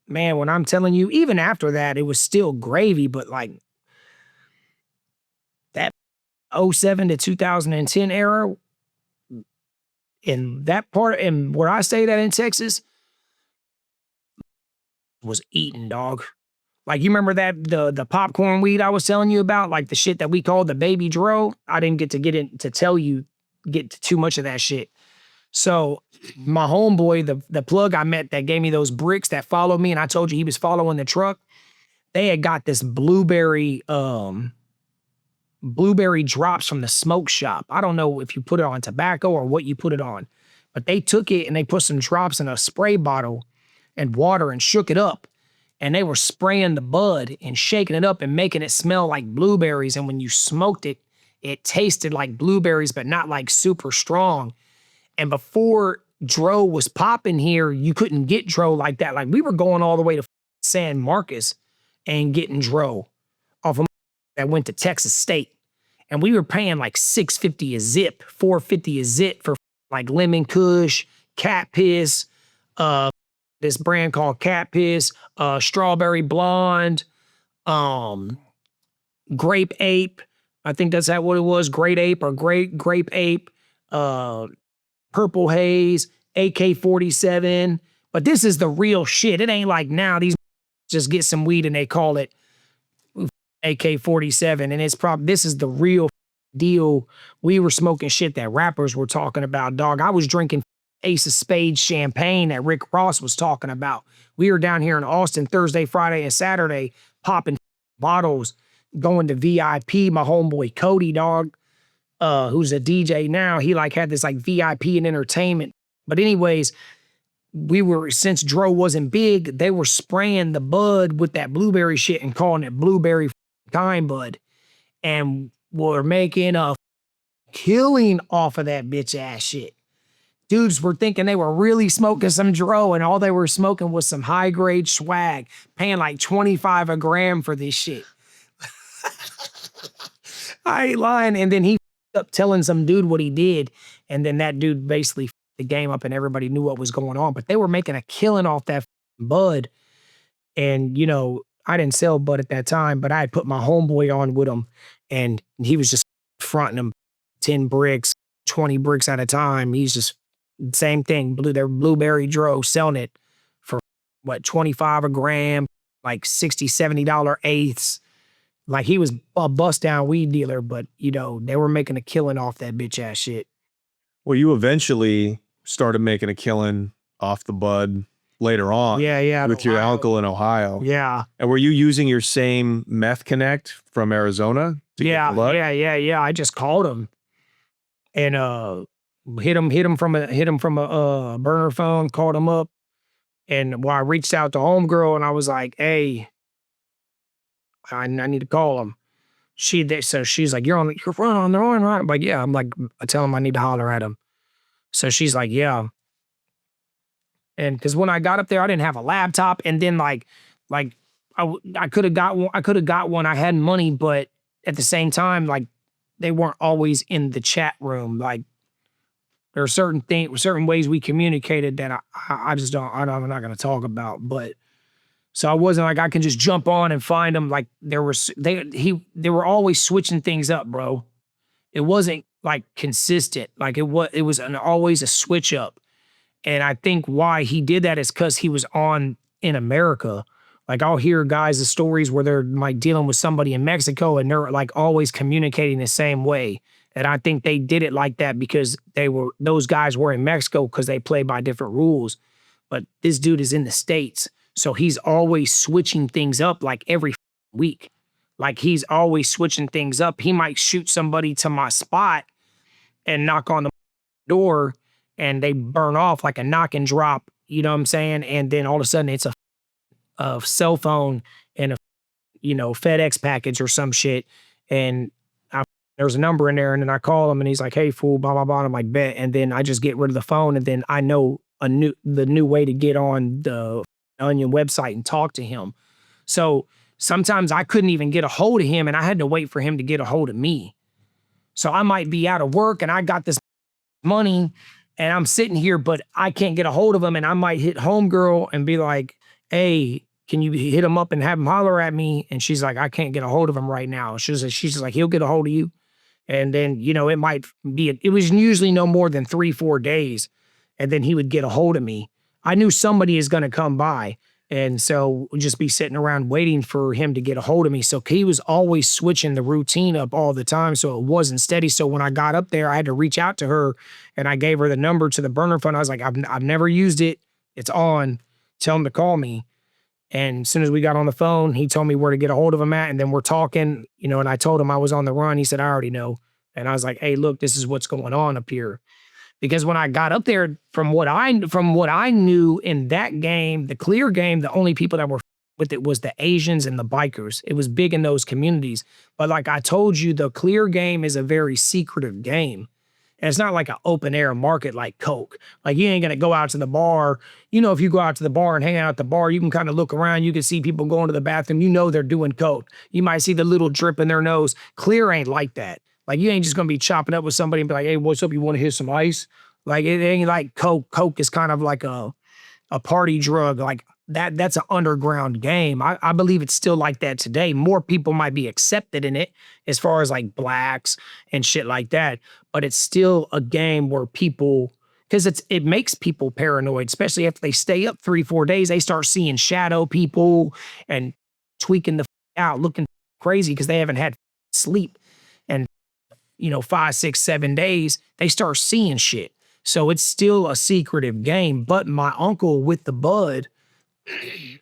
man, when I'm telling you, even after that, it was still gravy, but like that '07 to 2010 era, in that part, and where I stayed at in Texas, was eating, dog. Like, you remember that the popcorn weed I was telling you about, like the shit that we called the baby dro? I didn't get to tell you, get to too much of that shit. So my homeboy, the plug I met that gave me those bricks that followed me, and I told you he was following the truck, they had got this blueberry drops from the smoke shop. I don't know if you put it on tobacco or what you put it on, but they took it and they put some drops in a spray bottle and water and shook it up. And they were spraying the bud and shaking it up and making it smell like blueberries. And when you smoked it, it tasted like blueberries, but not like super strong. And before dro was popping here, you couldn't get dro like that. Like, we were going all the way to San Marcos and getting dro off of that went to Texas State. And we were paying like $6.50 a zip, $4.50 a zip for like lemon kush, cat piss, this brand called cat piss, strawberry blonde, grape ape. I think that's what it was, great ape or grape ape, purple haze, AK-47. But this is the real shit. It ain't like now these just get some weed and they call it AK-47, and this is the real deal. We were smoking shit that rappers were talking about, dog. I was drinking Ace of Spades champagne that Rick Ross was talking about. We were down here in Austin Thursday, Friday, and Saturday popping bottles, going to VIP. My homeboy Cody, dog, who's a DJ now, he like had this like VIP and entertainment. But anyways, since dro wasn't big, they were spraying the bud with that blueberry shit and calling it blueberry kind bud, and were making a killing off of that bitch ass shit. Dudes were thinking they were really smoking some dro, and all they were smoking was some high grade swag, paying like $25 a gram for this shit. I ain't lying. And then he up telling some dude what he did, and then that dude basically the game up, and everybody knew what was going on. But they were making a killing off that bud, and you know, I didn't sell bud at that time, but I had put my homeboy on with him, and he was just fronting him 10 bricks, 20 bricks at a time. He's just Same thing. Their blueberry dro selling it for what, 25 a gram, like $60, $70 eighths. Like he was a bust down weed dealer, but you know, they were making a killing off that bitch ass shit. Well, you eventually started making a killing off the bud later on. Yeah, yeah. With your uncle in Ohio. Yeah. And were you using your same meth connect from Arizona to get the bud? Yeah. I just called him and hit him from a burner phone, called him up. And I reached out to homegirl and I was like, hey, I need to call him. So she's like, you're on the line, right? I'm like, yeah. I'm like, I tell him I need to holler at him. So she's like, yeah. And because when I got up there, I didn't have a laptop. And then like I could have got one. I could have got one. I had money, but at the same time, like they weren't always in the chat room. Like there are certain ways we communicated that I just don't. I'm not going to talk about. But so I wasn't like I can just jump on and find them. Like they were always switching things up, bro. It wasn't like consistent. Like it was always a switch up. And I think why he did that is because he was on in America. Like I'll hear guys' stories where they're like dealing with somebody in Mexico and they're like always communicating the same way. And I think they did it like that because those guys were in Mexico because they play by different rules. But this dude is in the States. So he's always switching things up like every week. Like he's always switching things up. He might shoot somebody to my spot and knock on the door and they burn off like a knock and drop, you know what I'm saying? And then all of a sudden it's a cell phone and a, FedEx package or some shit. And there's a number in there and then I call him and he's like, hey fool, blah, blah, blah. And I'm like, bet. And then I just get rid of the phone and then I know the new way to get on the Onion website and talk to him. So sometimes I couldn't even get a hold of him and I had to wait for him to get a hold of me. So I might be out of work and I got this money and I'm sitting here, but I can't get a hold of him. And I might hit homegirl and be like, hey, can you hit him up and have him holler at me? And she's like, I can't get a hold of him right now. She's just like, he'll get a hold of you. And then, it might be, it was usually no more than 3-4 days. And then he would get a hold of me. I knew somebody is going to come by. And so we'd just be sitting around waiting for him to get a hold of me. So he was always switching the routine up all the time. So it wasn't steady. So when I got up there, I had to reach out to her and I gave her the number to the burner phone. I was like, I've never used it. It's on. Tell him to call me. And as soon as we got on the phone, he told me where to get a hold of him at. And then we're talking, and I told him I was on the run. He said, I already know. And I was like, hey, look, this is what's going on up here. Because when I got up there, from what I knew in that game, the clear game, the only people that were with it was the Asians and the bikers. It was big in those communities. But like I told you, the clear game is a very secretive game. And it's not like an open air market like Coke. Like you ain't gonna go out to the bar. If you go out to the bar and hang out at the bar, you can kind of look around. You can see people going to the bathroom. They're doing Coke. You might see the little drip in their nose. Clear ain't like that. Like you ain't just gonna be chopping up with somebody and be like, hey, what's up? You want to hear some ice? Like it ain't like Coke. Coke is kind of like a party drug. Like that's an underground game. I believe it's still like that today. More people might be accepted in it as far as like blacks and shit like that. But it's still a game where people, because it makes people paranoid, especially after they stay up 3-4 days, they start seeing shadow people and tweaking the out, looking crazy because they haven't had sleep. And 5, 6, 7 days, they start seeing shit. So it's still a secretive game. But my uncle with the bud,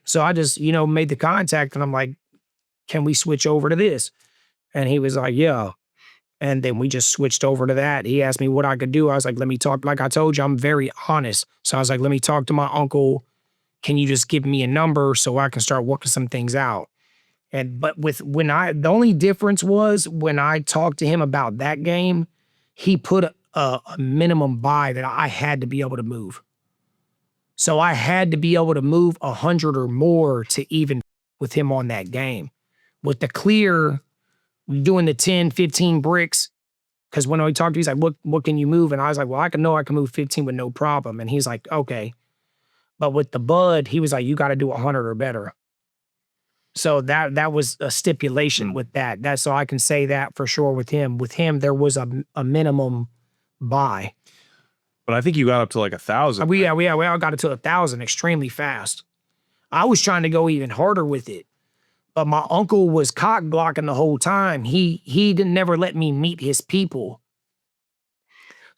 so I just, made the contact and I'm like, can we switch over to this? And he was like, yeah. And then we just switched over to that. He asked me what I could do. I was like, let me talk. Like I told you, I'm very honest. So I was like, let me talk to my uncle. Can you just give me a number so I can start working some things out? But the only difference was when I talked to him about that game, he put a minimum buy that I had to be able to move. So I had to be able to move 100 or more to even with him on that game. With the clear, doing the 10, 15 bricks, because when we talked to him, he's like, what can you move? And I was like, well, I can move 15 with no problem. And he's like, okay. But with the bud, he was like, you got to do 100 or better. So that was a stipulation with that. So I can say that for sure with him. With him, there was a minimum buy. But I think you got up to like 1,000. We all got it to 1,000 extremely fast. I was trying to go even harder with it, but my uncle was cock blocking the whole time. He didn't never let me meet his people.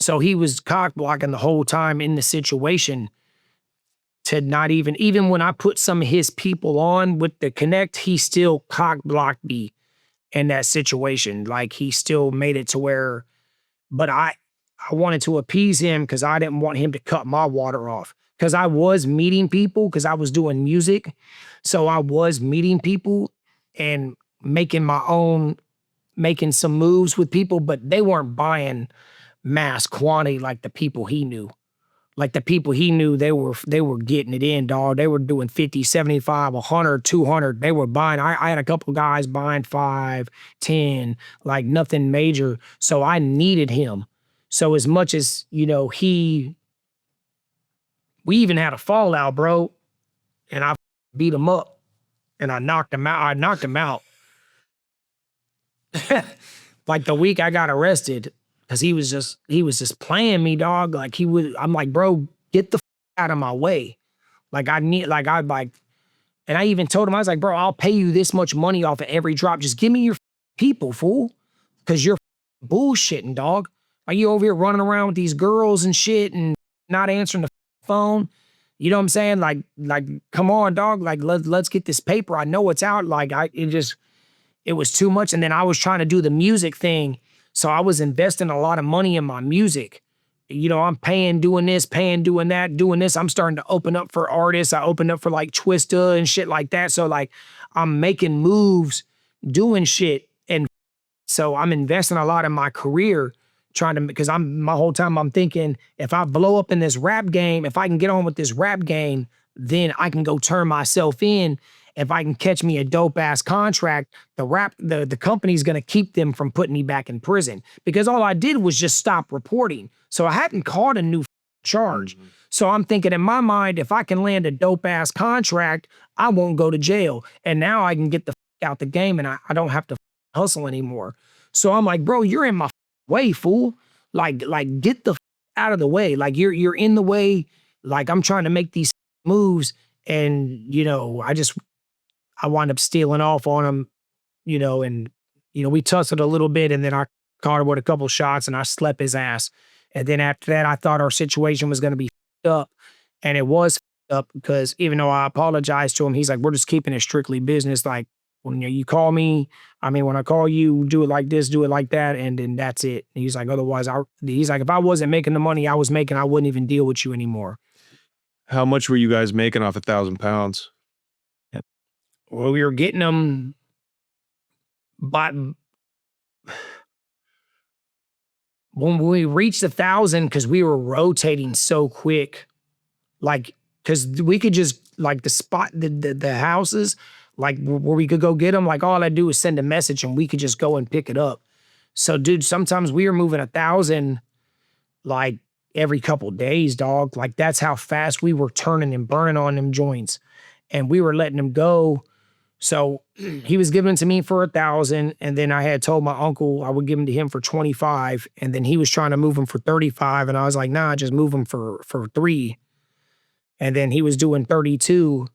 So he was cock blocking the whole time in the situation to not even when I put some of his people on with the connect, he still cock blocked me in that situation. Like he still made it to where, but I wanted to appease him because I didn't want him to cut my water off. Because I was meeting people because I was doing music. So I was meeting people and making some moves with people, but they weren't buying mass quantity like the people he knew. Like the people he knew, they were getting it in, dog. They were doing 50, 75, 100, 200. They were buying. I had a couple guys buying 5, 10, like nothing major. So I needed him. So as much as, we even had a fallout, bro, and I beat him up and I knocked him out. Like the week I got arrested, because he was just playing me, dog. Like I'm like, bro, get the out of my way. Like and I even told him, I was like, bro, I'll pay you this much money off of every drop. Just give me your people, fool. Cause you're bullshitting, dog. Like you over here running around with these girls and shit and not answering the phone. You know what I'm saying? Like, come on, dog. Like, let's get this paper. I know it's out. Like, it was too much. And then I was trying to do the music thing. So I was investing a lot of money in my music. I'm paying doing this, paying doing that, doing this. I'm starting to open up for artists. I opened up for like Twista and shit like that. So like I'm making moves, doing shit. And so I'm investing a lot in my career because my whole time I'm thinking, if I blow up in this rap game, if I can get on with this rap game, then I can go turn myself in. If I can catch me a dope ass contract, the company's gonna keep them from putting me back in prison because all I did was just stop reporting. So I hadn't caught a new charge. Mm-hmm. So I'm thinking in my mind, if I can land a dope ass contract, I won't go to jail. And now I can get the out the game and I don't have to hustle anymore. So I'm like, bro, you're in my way, fool. Like get the out of the way. Like you're in the way. Like I'm trying to make these moves and I wound up stealing off on him, and we tussled a little bit and then I caught him with a couple shots and I slept his ass. And then after that, I thought our situation was going to be up, and it was up because even though I apologized to him, he's like, we're just keeping it strictly business. Like when you call me, when I call you, do it like this, do it like that. And then that's it. And he's like, otherwise, he's like, if I wasn't making the money I was making, I wouldn't even deal with you anymore. How much were you guys making off 1,000 pounds? Well, we were getting them but when we reached 1,000, because we were rotating so quick, like, because we could just, like, the houses, like, where we could go get them, like, all I do is send a message and we could just go and pick it up. So, dude, sometimes we were moving 1,000, like, every couple days, dog. Like, that's how fast we were turning and burning on them joints. And we were letting them go. So he was giving it to me for 1,000, and then I had told my uncle I would give them to him for 25, and then he was trying to move them for 35, and I was like, nah, just move them for 3. And then he was doing 32.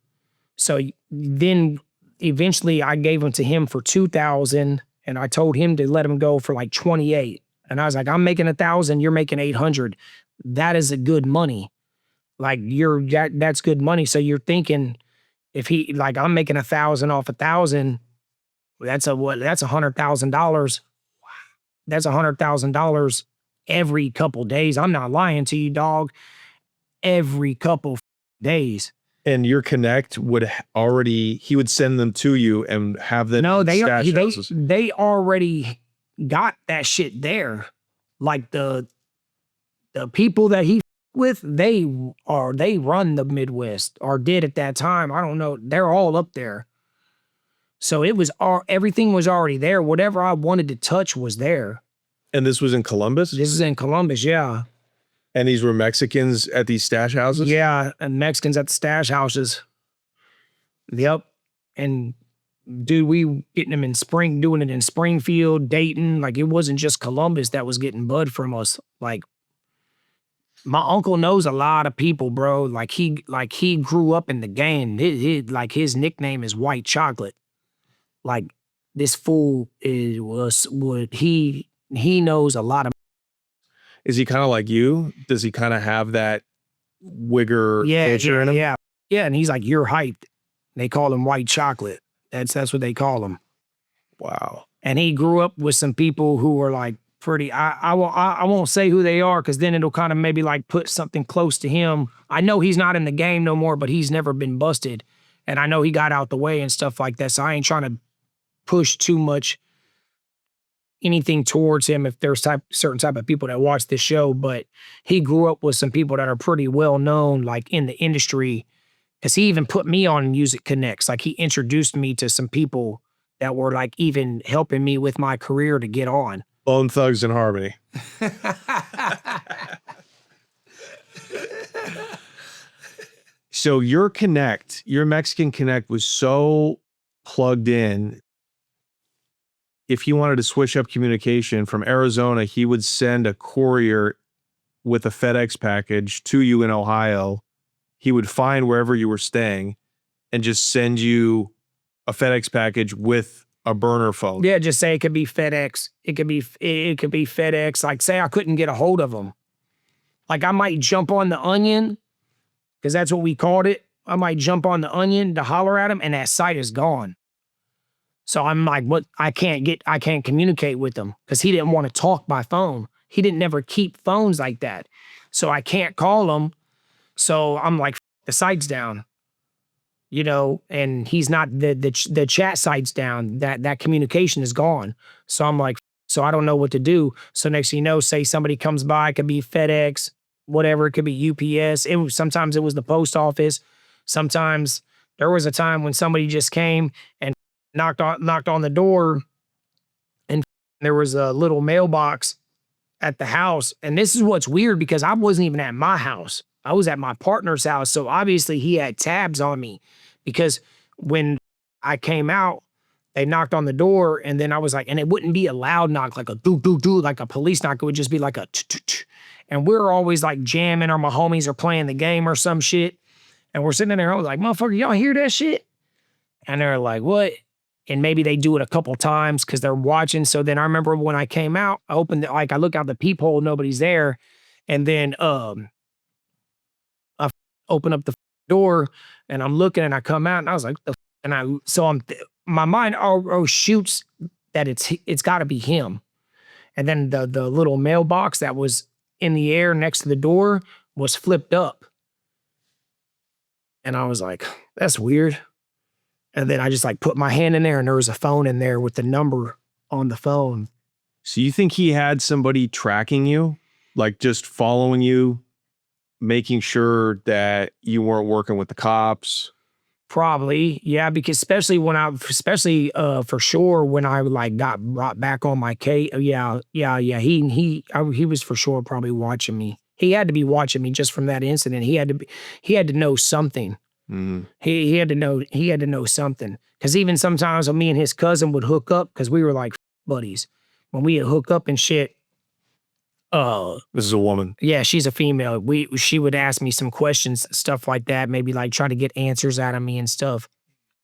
So then eventually I gave them to him for 2,000, and I told him to let him go for like 28. And I was like, I'm making 1,000, you're making 800. That is a good money. Like that's good money. So you're thinking, if he, like, I'm making 1,000 off 1,000, that's $100,000. That's $100,000 every couple days. I'm not lying to you, dog. Every couple days. And your connect he would send them to you and have them. No, they already got that shit there. Like the people that he with, they run the Midwest, or did at that time. I don't know. They're all up there. So everything was already there. Whatever I wanted to touch was there. And this was in Columbus? This is in Columbus, yeah. And these were Mexicans at these stash houses? Yeah, and Mexicans at the stash houses. Yep. And dude, we getting them doing it in Springfield, Dayton. Like, it wasn't just Columbus that was getting bud from us. Like, My uncle knows a lot of people, bro. Like he grew up in the game. Like his nickname is White Chocolate. Like this fool is was would he knows a lot of Is he kind of like you? Does he kind of have that wigger culture in him? yeah. Yeah, and he's like, you're hyped. They call him White Chocolate. That's what they call him. Wow. And he grew up with some people who were like pretty. I won't say who they are because then it'll kind of maybe like put something close to him. I know he's not in the game no more, but he's never been busted, and I know he got out the way and stuff like that. So I ain't trying to push too much anything towards him if there's certain type of people that watch this show. But he grew up with some people that are pretty well known, like in the industry, because he even put me on Music Connects. Like he introduced me to some people that were like even helping me with my career to get on. Bone Thugs and Harmony. So your Mexican Connect was so plugged in. If he wanted to switch up communication from Arizona, he would send a courier with a FedEx package to you in Ohio. He would find wherever you were staying and just send you a FedEx package with a burner phone. Yeah, just say it could be FedEx. It could be FedEx. Like say I couldn't get a hold of them. Like I might jump on the Onion, because that's what we called it. I might jump on the Onion to holler at him, and that site is gone. So I'm like, what? I can't communicate with him because he didn't want to talk by phone. He didn't never keep phones like that. So I can't call him. So I'm like, the site's down, and he's not, the chat site's down. That communication is gone. So I'm like, so I don't know what to do. So next thing you know, say somebody comes by, it could be FedEx, whatever, it could be UPS. Sometimes it was the post office. Sometimes there was a time when somebody just came and knocked on the door, and there was a little mailbox at the house. And this is what's weird because I wasn't even at my house. I was at my partner's house. So obviously he had tabs on me because when I came out, they knocked on the door, and then I was like, and it wouldn't be a loud knock, like a doo, like a police knock. It would just be like a t. And we're always like jamming, or my homies are playing the game or some shit. And we're sitting there, I was like, motherfucker, y'all hear that shit? And they're like, what? And maybe they do it a couple times because they're watching. So then I remember when I came out, I look out the peephole, nobody's there. And then I open up the door and I'm looking, and I come out, and I was like, my mind shoots that it's got to be him. And then the little mailbox that was in the air next to the door was flipped up. And I was like, that's weird. And then I just like put my hand in there, and there was a phone in there with the number on the phone. So you think he had somebody tracking you, like just following you, making sure that you weren't working with the cops? Probably, yeah, because especially for sure when I like got brought back on my case. Yeah. He was for sure probably watching me. He had to be watching me just from that incident. He had to know something. Mm-hmm. He had to know something. Because even sometimes when me and his cousin would hook up, because we were like buddies, when we would hook up and shit. This is a woman. Yeah, she's a female. She would ask me some questions, stuff like that, maybe like try to get answers out of me and stuff.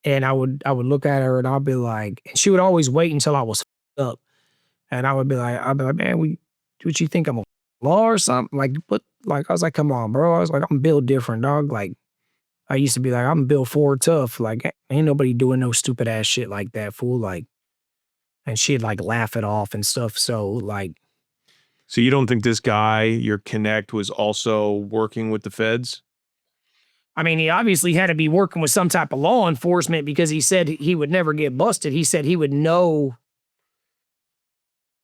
And I would like her, and I'll be like, and she would always wait until I was up. And I'd be like, man, what you think I'm a law or something? Like, what? Like, I was like, come on, bro. I was like, I'm built different, dog. Like, I used to be like, I'm built Ford tough. Like, ain't nobody doing no stupid ass shit like that, fool. Like, and she'd like laugh it off and stuff. So like, so you don't think this guy, your connect, was also working with the feds? I mean, he obviously had to be working with some type of law enforcement because he said he would never get busted. He said he would know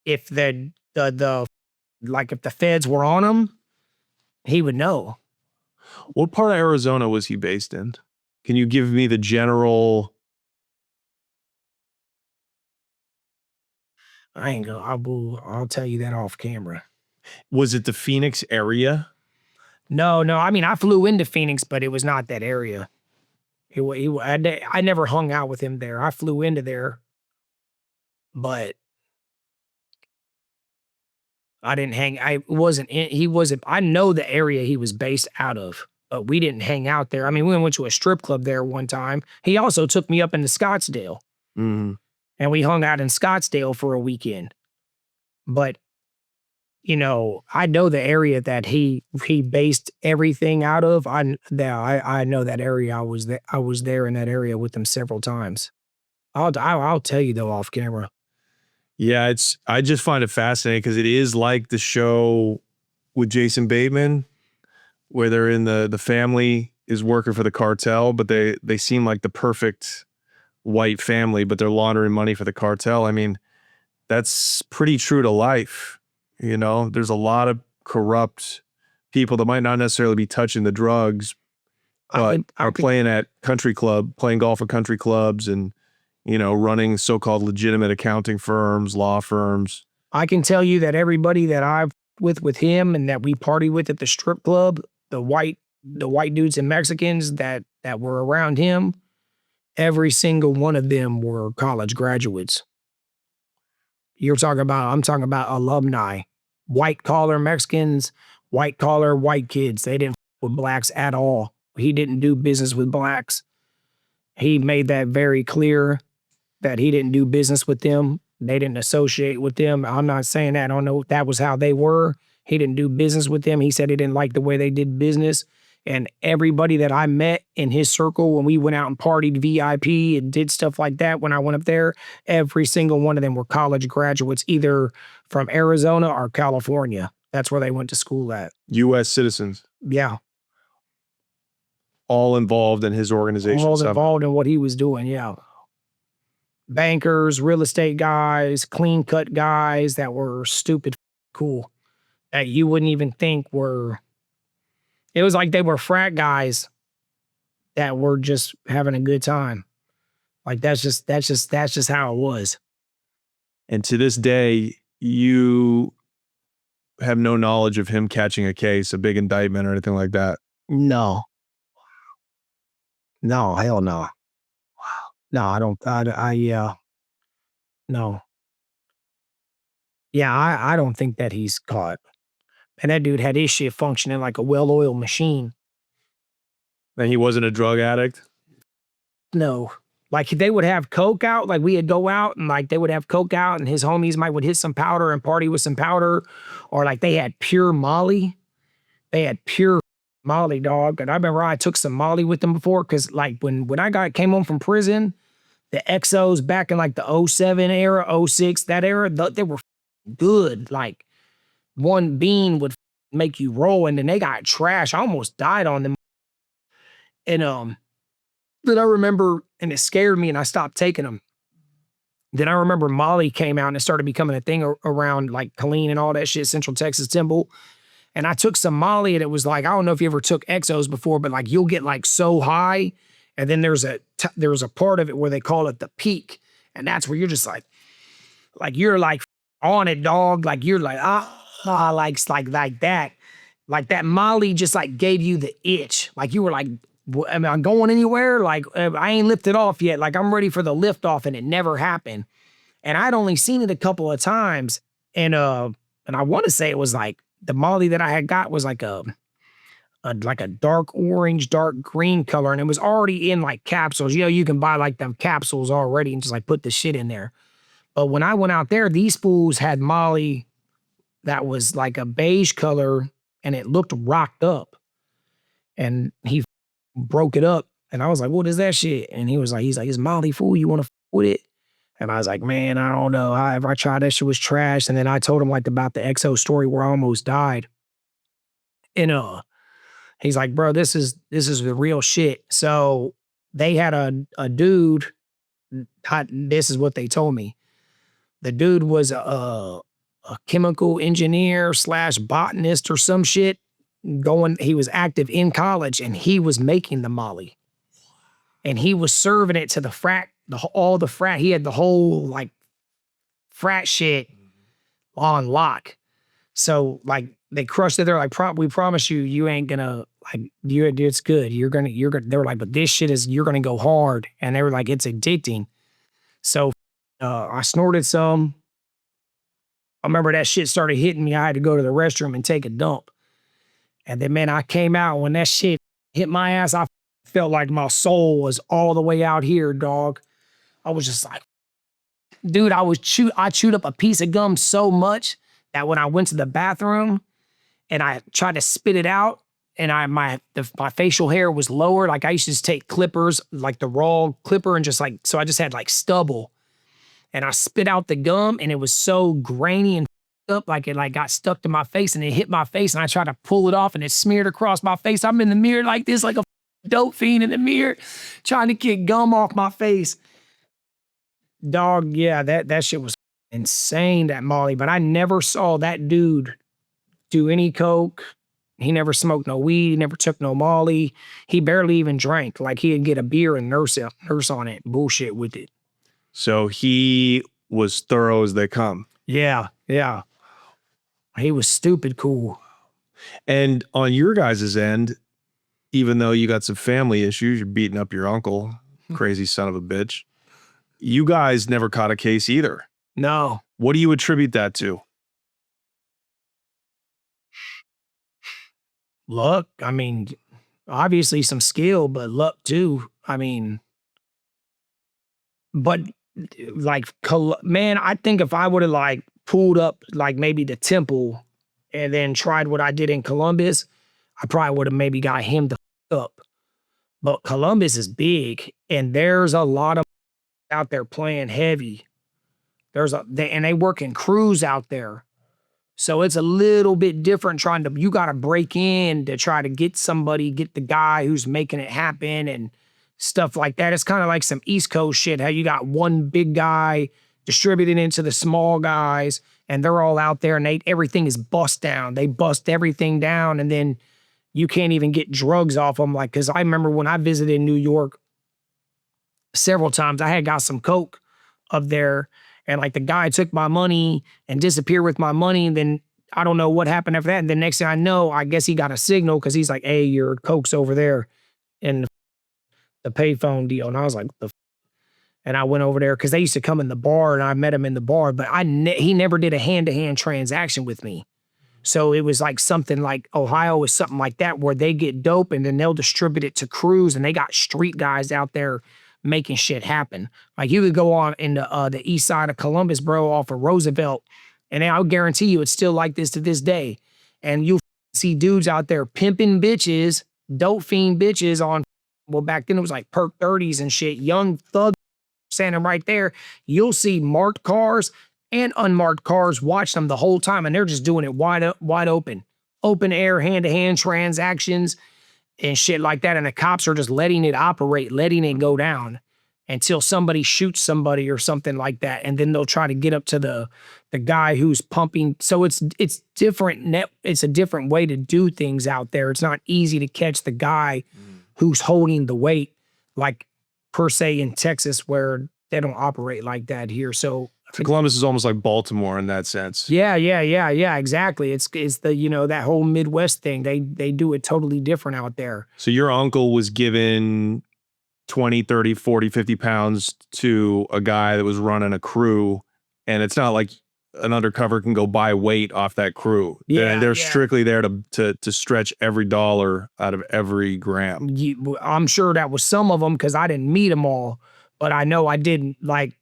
if the if the feds were on him, he would know. What part of Arizona was he based in? Can you give me the general? I'll tell you that off camera. Was it the Phoenix area? No. I mean, I flew into Phoenix, but it was not that area. I never hung out with him there. I flew into there, but I didn't hang. I wasn't in. He wasn't. I know the area he was based out of, but we didn't hang out there. I mean, we went to a strip club there one time. He also took me up into Scottsdale, Mhm. and we hung out in Scottsdale for a weekend. But I know the area that he based everything out of. I know that area. I was there in that area with him several times. I'll tell you though off camera. Yeah, I just find it fascinating because it is like the show with Jason Bateman, where they're in the family is working for the cartel, but they seem like the perfect white family, but they're laundering money for the cartel. I mean, that's pretty true to life. There's a lot of corrupt people that might not necessarily be touching the drugs, but are playing playing golf at country clubs and, running so-called legitimate accounting firms, law firms. I can tell you that everybody that I've with him and that we party with at the strip club, the white dudes and Mexicans that were around him, every single one of them were college graduates. I'm talking about alumni, white collar Mexicans, white collar white kids. They didn't with blacks at all. He didn't do business with blacks. He made that very clear that he didn't do business with them. They didn't associate with them. I'm not saying that. I don't know if that was how they were. He didn't do business with them. He said he didn't like the way they did business. And everybody that I met in his circle when we went out and partied VIP and did stuff like that when I went up there, every single one of them were college graduates, either from Arizona or California. That's where they went to school at. U.S. citizens. Yeah. All involved in his organization. All involved in what he was doing, yeah. Bankers, real estate guys, clean cut guys that were stupid cool that you wouldn't even think were. It was like they were frat guys that were just having a good time. Like that's just how it was. And to this day, you have no knowledge of him catching a case, a big indictment or anything like that. No. No, hell no. No, I don't. No. Yeah, I don't think that he's caught. And that dude had his shit functioning like a well-oiled machine. And he wasn't a drug addict? No. Like they would have coke out, like we'd go out and like they would have coke out and his homies would hit some powder and party with some powder. Or like they had pure Molly. They had pure Molly, dog. And I remember I took some Molly with them before because like when I came home from prison, the XOs back in like the 07 era, 06, that era, they were good. Like one bean would make you roll and then they got trash. I almost died on them. And then I remember, and it scared me and I stopped taking them. Then I remember Molly came out and it started becoming a thing around like Killeen and all that shit, Central Texas Temple. And I took some Molly and it was like, I don't know if you ever took XOs before, but like you'll get like so high. And then there's a part of it where they call it the peak. And that's where you're just like you're like on it, dog. Like you're like, like that. Like that Molly just like gave you the itch. Like you were like, am I going anywhere? Like I ain't lifted off yet. Like I'm ready for the lift off and it never happened. And I'd only seen it a couple of times. And I want to say it was like the Molly that I had got was like a dark orange, dark green color. And it was already in like capsules. You can buy like them capsules already and just like put the shit in there. But when I went out there, these fools had Molly that was like a beige color and it looked rocked up. And he broke it up. And I was like, what is that shit? And he's like, it's Molly, fool. You want to with it? And I was like, man, I don't know. However I tried, that shit was trash. And then I told him like about the XO story where I almost died. And he's like, bro, this is the real shit. So they had a dude. This is what they told me. The dude was a chemical engineer / botanist or some shit. He was active in college and he was making the Molly. And he was serving it to the frat, all the frat. He had the whole like frat shit on lock. So like they crushed it. They're like, we promise you ain't gonna like, it's good. You're gonna, they were like, but this shit you're gonna go hard. And they were like, it's addicting. So I snorted some. I remember that shit started hitting me. I had to go to the restroom and take a dump. And then, man, I came out. When that shit hit my ass, I felt like my soul was all the way out here, dog. I was just like, dude, I chewed up a piece of gum so much that when I went to the bathroom and I tried to spit it out, and my facial hair was lower. Like I used to just take clippers, like the raw clipper, and just like, so I just had like stubble. And I spit out the gum, and it was so grainy and up, like it like got stuck to my face, and it hit my face, and I tried to pull it off, and it smeared across my face. I'm in the mirror like this, like a dope fiend in the mirror, trying to get gum off my face. Dog, yeah, that shit was insane, that Molly. But I never saw that dude do any coke. He never smoked no weed. He never took no Molly. He barely even drank. Like he'd get a beer and nurse on it, bullshit with it. So he was thorough as they come. Yeah, yeah. He was stupid cool. And on your guys' end, even though you got some family issues, you're beating up your uncle, crazy son of a bitch, you guys never caught a case either. No. What do you attribute that to? Luck. I mean, obviously some skill, but luck too. I mean, but like, man, I think if I would have like pulled up like maybe the Temple and then tried what I did in Columbus, I probably would have maybe got him to up. But Columbus is big, and there's a lot of out there playing heavy. And they work in crews out there. So it's a little bit different you got to break in to try to get the guy who's making it happen and stuff like that. It's kind of like some East Coast shit, how you got one big guy distributed into the small guys, and they're all out there, and everything is bust down. They bust everything down, and then you can't even get drugs off them. Like, because I remember when I visited New York several times, I had got some coke up there, and like the guy took my money and disappeared with my money, and then I don't know what happened after that. And the next thing I know, I guess he got a signal because he's like, hey, your coke's over there in the payphone deal. And I was like, what the f-? And I went over there because they used to come in the bar, and I met him in the bar, but he never did a hand-to-hand transaction with me. So it was like something like Ohio is something like that, where they get dope and then they'll distribute it to crews, and they got street guys out there making shit happen. Like you could go on in the east side of Columbus, bro, off of Roosevelt, and I'll guarantee you it's still like this to this day. And you'll see dudes out there pimping bitches, dope fiend bitches on, well, back then it was like perk 30s and shit, young thug standing right there. You'll see marked cars and unmarked cars, watch them the whole time, and they're just doing it wide open. Open air, hand-to-hand transactions and shit like that, and the cops are just letting it operate, letting it go down until somebody shoots somebody or something like that, and then they'll try to get up to the guy who's pumping. So it's different. It's a different way to do things out there. It's not easy to catch the guy who's holding the weight, like per se in Texas, where they don't operate like that here. So Columbus is almost like Baltimore in that sense. Yeah, exactly. It's the, that whole Midwest thing. They do it totally different out there. So your uncle was given 20, 30, 40, 50 pounds to a guy that was running a crew, and it's not like an undercover can go buy weight off that crew. Yeah, they're strictly there to stretch every dollar out of every gram. I'm sure that was some of them, because I didn't meet them all, but I know I didn't I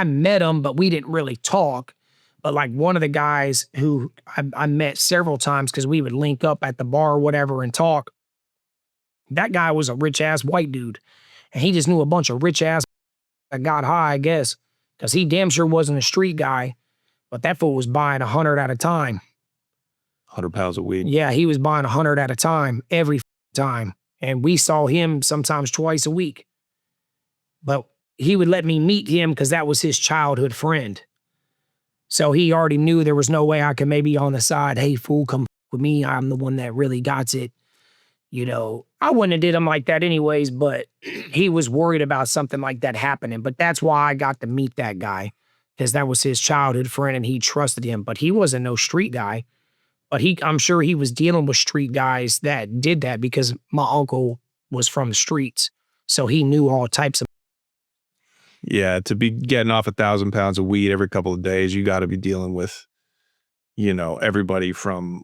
met him, but we didn't really talk. But like one of the guys who I met several times, because we would link up at the bar or whatever and talk, that guy was a rich ass white dude. And he just knew a bunch of rich ass that got high, I guess, because he damn sure wasn't a street guy, but that fool was buying 100 at a time. 100 pounds of weed. Yeah, he was buying 100 at a time, every time. And we saw him sometimes twice a week. But he would let me meet him because that was his childhood friend. So he already knew there was no way I could maybe on the side, hey, fool, come with me. I'm the one that really got it. I wouldn't have did him like that anyways, but he was worried about something like that happening. But that's why I got to meet that guy, because that was his childhood friend and he trusted him. But he wasn't no street guy. But I'm sure he was dealing with street guys that did that, because my uncle was from the streets. So he knew all types of. Yeah, to be getting off 1,000 pounds of weed every couple of days, you got to be dealing with, everybody from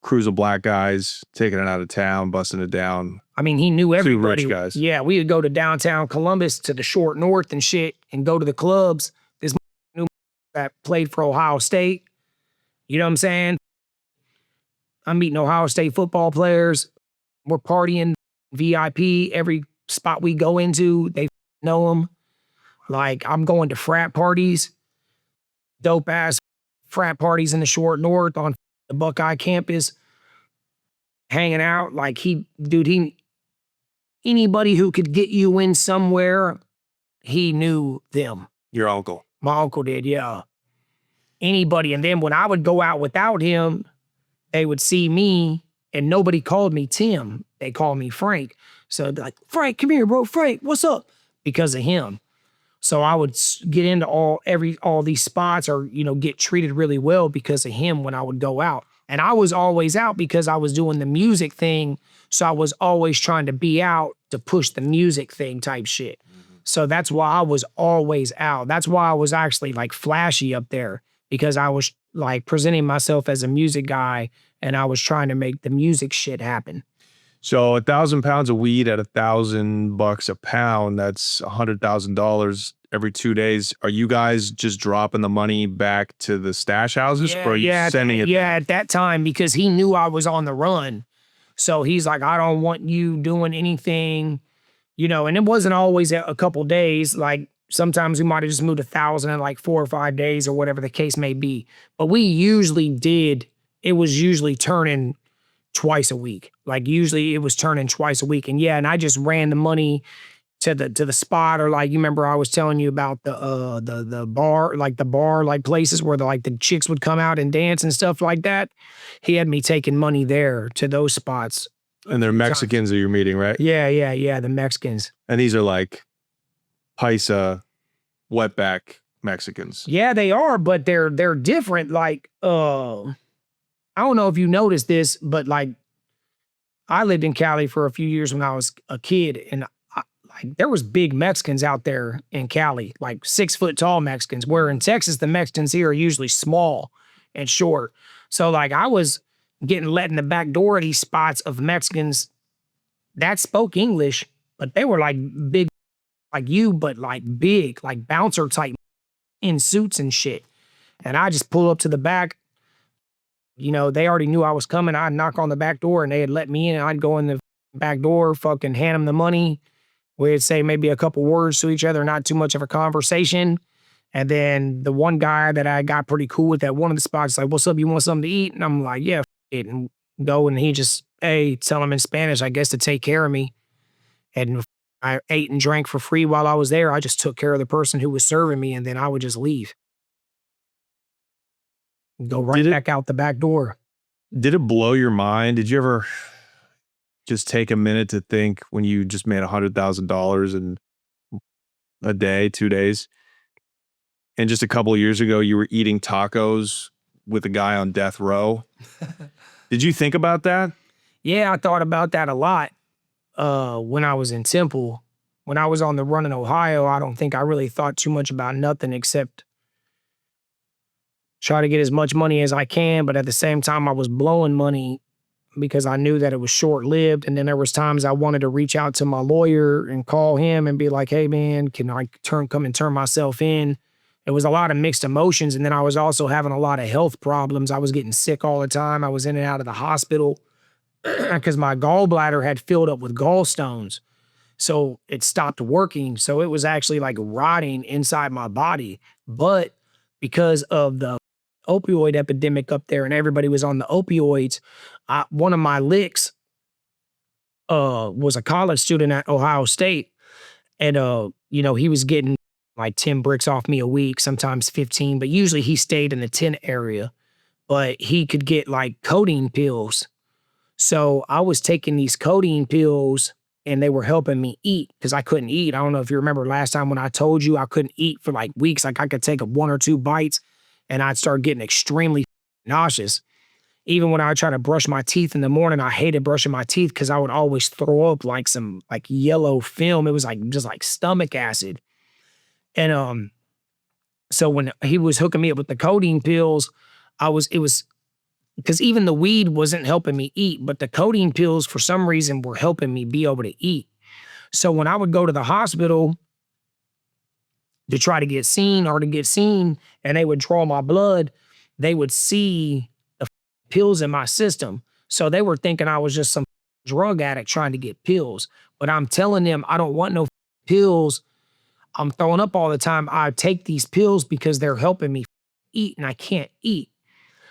crews of black guys taking it out of town, busting it down. I mean, he knew Two everybody. rich guys. Yeah, we would go to downtown Columbus to the short north and shit and go to the clubs. This new that played for Ohio State. You know what I'm saying? I'm meeting Ohio State football players. We're partying VIP every spot we go into. They know them. Like, I'm going to frat parties, dope ass frat parties in the short north on the Buckeye campus, hanging out. Like, anybody who could get you in somewhere, he knew them. Your uncle. My uncle did, yeah. Anybody. And then when I would go out without him, they would see me and nobody called me Tim. They called me Frank. So they'd be like, Frank, come here, bro. Frank, what's up? Because of him. So I would get into all these spots or, get treated really well because of him when I would go out. And I was always out because I was doing the music thing. So I was always trying to be out to push the music thing type shit. So that's why I was always out. That's why I was actually like flashy up there, because I was like presenting myself as a music guy and I was trying to make the music shit happen. So 1,000 pounds of weed at $1,000 a pound, that's $100,000 every 2 days. Are you guys just dropping the money back to the stash houses, or are you sending it? Yeah, at that time, because he knew I was on the run. So he's like, I don't want you doing anything, and it wasn't always a couple days. Like, sometimes we might have just moved 1,000 in like 4 or 5 days or whatever the case may be. But we usually it was usually turning twice a week. Like, usually it was turning twice a week. And I just ran the money to the spot, or like, you remember I was telling you about the bar, like places where the chicks would come out and dance and stuff like that. He had me taking money there to those spots. And they're Mexicans that you're meeting, right? Yeah, the Mexicans. And these are like paisa, wetback Mexicans. Yeah, they are, but they're different. Like, I don't know if you noticed this, but like, I lived in Cali for a few years when I was a kid, and there was big Mexicans out there in Cali, like 6 foot tall Mexicans, where in Texas, the Mexicans here are usually small and short. So like, I was getting let in the back door of these spots of Mexicans that spoke English, but they were like big like you, but like big, like bouncer type in suits and shit. And I just pull up to the back. They already knew I was coming. I'd knock on the back door and they had let me in, and I'd go in the back door, fucking hand them the money. We'd say maybe a couple words to each other, not too much of a conversation. And then the one guy that I got pretty cool with at one of the spots, like, what's up? You want something to eat? And I'm like, yeah, it. And go. And he just, tell him in Spanish, I guess, to take care of me. And I ate and drank for free while I was there. I just took care of the person who was serving me, and then I would just leave. Go right back out the back door. Did it blow your mind? Did you ever just take a minute to think, when you just made $100,000 in a day, 2 days, and just a couple of years ago, you were eating tacos with a guy on death row? Did you think about that? Yeah, I thought about that a lot when I was in Temple. When I was on the run in Ohio, I don't think I really thought too much about nothing except try to get as much money as I can. But at the same time, I was blowing money because I knew that it was short-lived. And then there was times I wanted to reach out to my lawyer and call him and be like, hey man, can I come and turn myself in? It was a lot of mixed emotions. And then I was also having a lot of health problems. I was getting sick all the time. I was in and out of the hospital because my gallbladder had filled up with gallstones. So it stopped working. So it was actually like rotting inside my body. But because of the opioid epidemic up there and everybody was on the opioids, one of my licks was a college student at Ohio State. And, he was getting like 10 bricks off me a week, sometimes 15, but usually he stayed in the 10 area. But he could get like codeine pills. So I was taking these codeine pills and they were helping me eat because I couldn't eat. I don't know if you remember last time when I told you I couldn't eat for like weeks. Like, I could take 1 or 2 bites and I'd start getting extremely nauseous. Even when I would try to brush my teeth in the morning, I hated brushing my teeth because I would always throw up like some like yellow film. It was like just like stomach acid. And so when he was hooking me up with the codeine pills, it was because even the weed wasn't helping me eat, but the codeine pills for some reason were helping me be able to eat. So when I would go to the hospital to try to get seen and they would draw my blood, they would see the pills in my system. So they were thinking I was just some drug addict trying to get pills. But I'm telling them I don't want no pills. I'm throwing up all the time. I take these pills because they're helping me eat and I can't eat.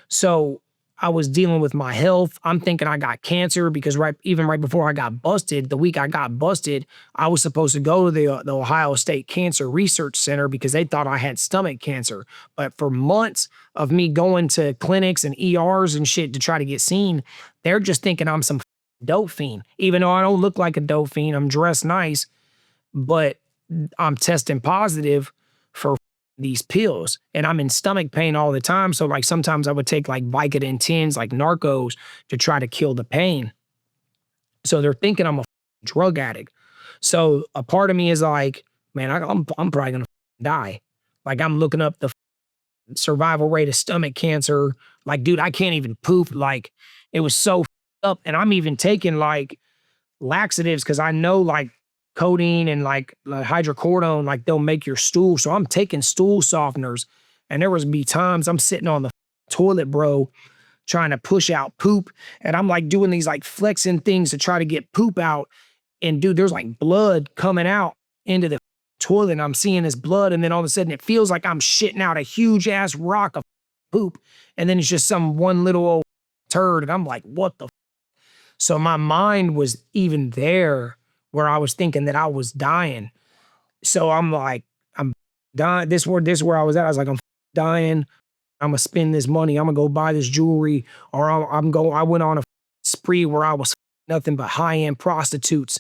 So I was dealing with my health. I'm thinking I got cancer because even right before I got busted, the week I got busted, I was supposed to go to the Ohio State Cancer Research Center because they thought I had stomach cancer. But for months of me going to clinics and ERs and shit to try to get seen, they're just thinking I'm some dope fiend. Even though I don't look like a dope fiend, I'm dressed nice, but I'm testing positive for these pills and I'm in stomach pain all the time. So like sometimes I would take like Vicodin 10s, like Narcos, to try to kill the pain. So they're thinking I'm a drug addict. So a part of me is like, man, I'm probably gonna die. Like I'm looking up the survival rate of stomach cancer. Like, dude, I can't even poop. Like it was so up. And I'm even taking like laxatives because I know like codeine and like hydrocodone, like they'll make your stool. So I'm taking stool softeners, and there was be times I'm sitting on the toilet, bro, trying to push out poop, and I'm like doing these like flexing things to try to get poop out, and dude, there's like blood coming out into the toilet, and I'm seeing this blood, and then all of a sudden it feels like I'm shitting out a huge ass rock of poop, and then it's just some one little old turd, and I'm like, what the? So my mind was even there where I was thinking that I was dying. So I'm like, I'm dying. This is where I was at. I was like, I'm dying. I'm gonna spend this money. I'm gonna go buy this jewelry, or I went on a spree where I was nothing but high-end prostitutes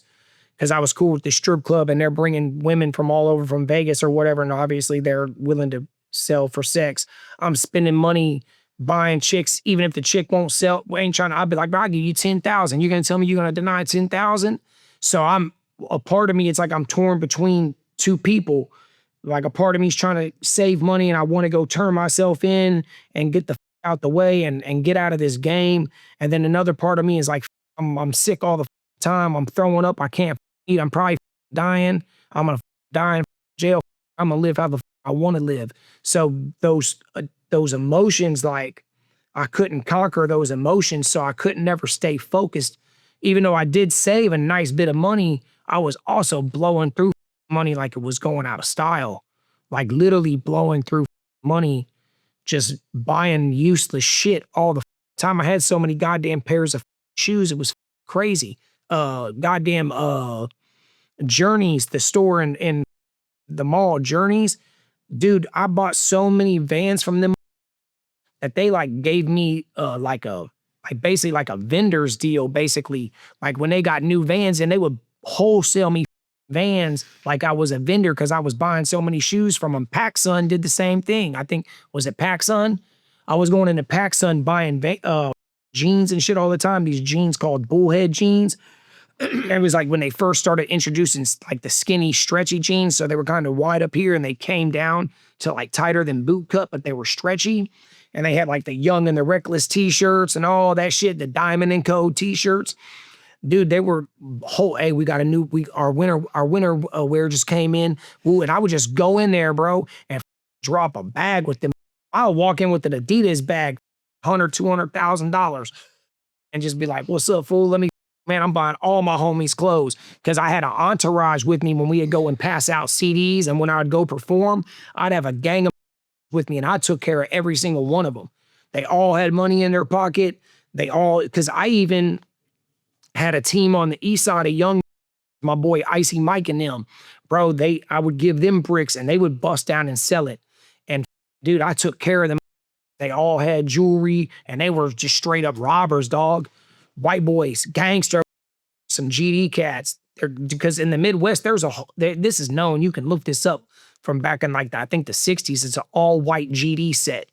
because I was cool with the strip club and they're bringing women from all over from Vegas or whatever. And obviously they're willing to sell for sex. I'm spending money buying chicks, even if the chick won't sell, ain't trying to, I'll be like, bro, I'll give you 10,000. You're going to tell me you're going to deny 10,000? So a part of me, it's like I'm torn between two people. Like a part of me is trying to save money and I want to go turn myself in and get the out the way and get out of this game. And then another part of me is like, I'm sick all the time. I'm throwing up. I can't eat. I'm probably dying. I'm going to die in jail. I'm going to live how the I want to live. So those emotions, like I couldn't conquer those emotions. So I couldn't never stay focused. Even though I did save a nice bit of money, I was also blowing through money like it was going out of style. Like literally blowing through money, just buying useless shit all the time. I had so many goddamn pairs of shoes. It was crazy. Goddamn Journeys, the store in the mall, Journeys. Dude, I bought so many Vans from them that they like gave me basically like a vendor's deal, basically. Like when they got new Vans and they would wholesale me Vans like I was a vendor because I was buying so many shoes from them. PacSun did the same thing. I think, was it PacSun? I was going into PacSun buying jeans and shit all the time. These jeans called bullhead jeans. It was like when they first started introducing like the skinny, stretchy jeans. So they were kind of wide up here and they came down to like tighter than boot cut, but they were stretchy. And they had like the Young and the Reckless t-shirts and all that shit, the Diamond and Co t-shirts. Dude, they were hey, we got our winter wear just came in. Ooh, and I would just go in there, bro, and drop a bag with them. I would walk in with an Adidas bag, $200,000, and just be like, what's up, fool? Man, I'm buying all my homies' clothes because I had an entourage with me when we would go and pass out CDs. And when I would go perform, I'd have a gang of with me and I took care of every single one of them. They all had money in their pocket. Because I even had a team on the east side of Young, my boy Icy Mike and them. Bro, I would give them bricks and they would bust down and sell it. And dude, I took care of them. They all had jewelry and they were just straight up robbers, dog. White boys, gangster, some GD cats. Because in the Midwest, this is known. You can look this up from back in like I think the 60s. It's an all white GD set.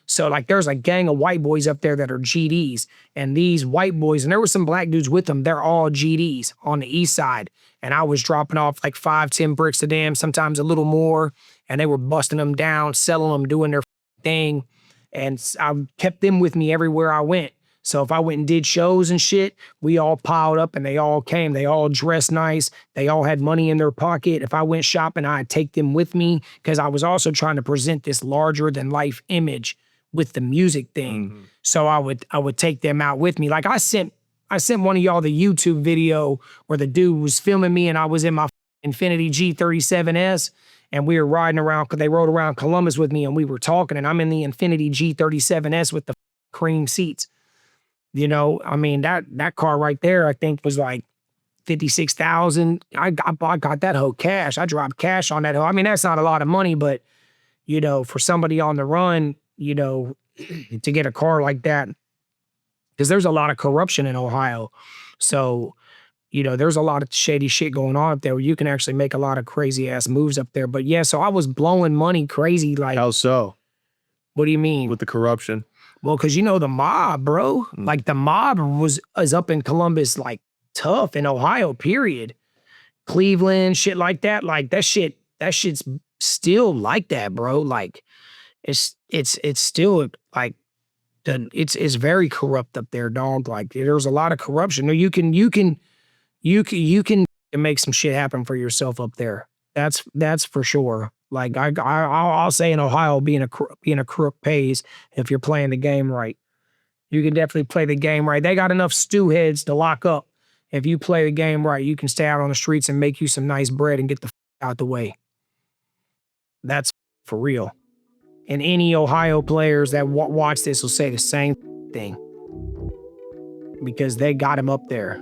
So like there's a gang of white boys up there that are GDs, and these white boys, and there were some black dudes with them, they're all GDs on the east side. And I was dropping off like 5, 10 bricks a damn, sometimes a little more, and they were busting them down, selling them, doing their thing. And I kept them with me everywhere I went. So if I went and did shows and shit, we all piled up and they all came. They all dressed nice. They all had money in their pocket. If I went shopping, I'd take them with me because I was also trying to present this larger than life image with the music thing. So I would take them out with me. Like I sent one of y'all the YouTube video where the dude was filming me and I was in my Infiniti G37S and we were riding around, because they rode around Columbus with me and we were talking, and I'm in the Infiniti G37S with the cream seats. You know, I mean, that car right there, I think was like 56,000. I got that hoe cash. I dropped cash on that hoe. I mean, that's not a lot of money, but you know, for somebody on the run, you know, to get a car like that, because there's a lot of corruption in Ohio. So, you know, there's a lot of shady shit going on up there where you can actually make a lot of crazy ass moves up there. But yeah, so I was blowing money crazy. Like, How so? What do you mean? With the corruption? Well, because you know the mob, bro. Like the mob is up in Columbus, like tough in Ohio, period. Cleveland, shit like that. Like that shit's still like that, bro. Like it's still like it's very corrupt up there, dog. Like there's a lot of corruption. You can make some shit happen for yourself up there. That's for sure. Like I'll say in Ohio, being a crook pays if you're playing the game right. You can definitely play the game right. They got enough stew heads to lock up. If you play the game right, you can stay out on the streets and make you some nice bread and get the out the way. That's for real. And any Ohio players that watch this will say the same thing because they got him up there.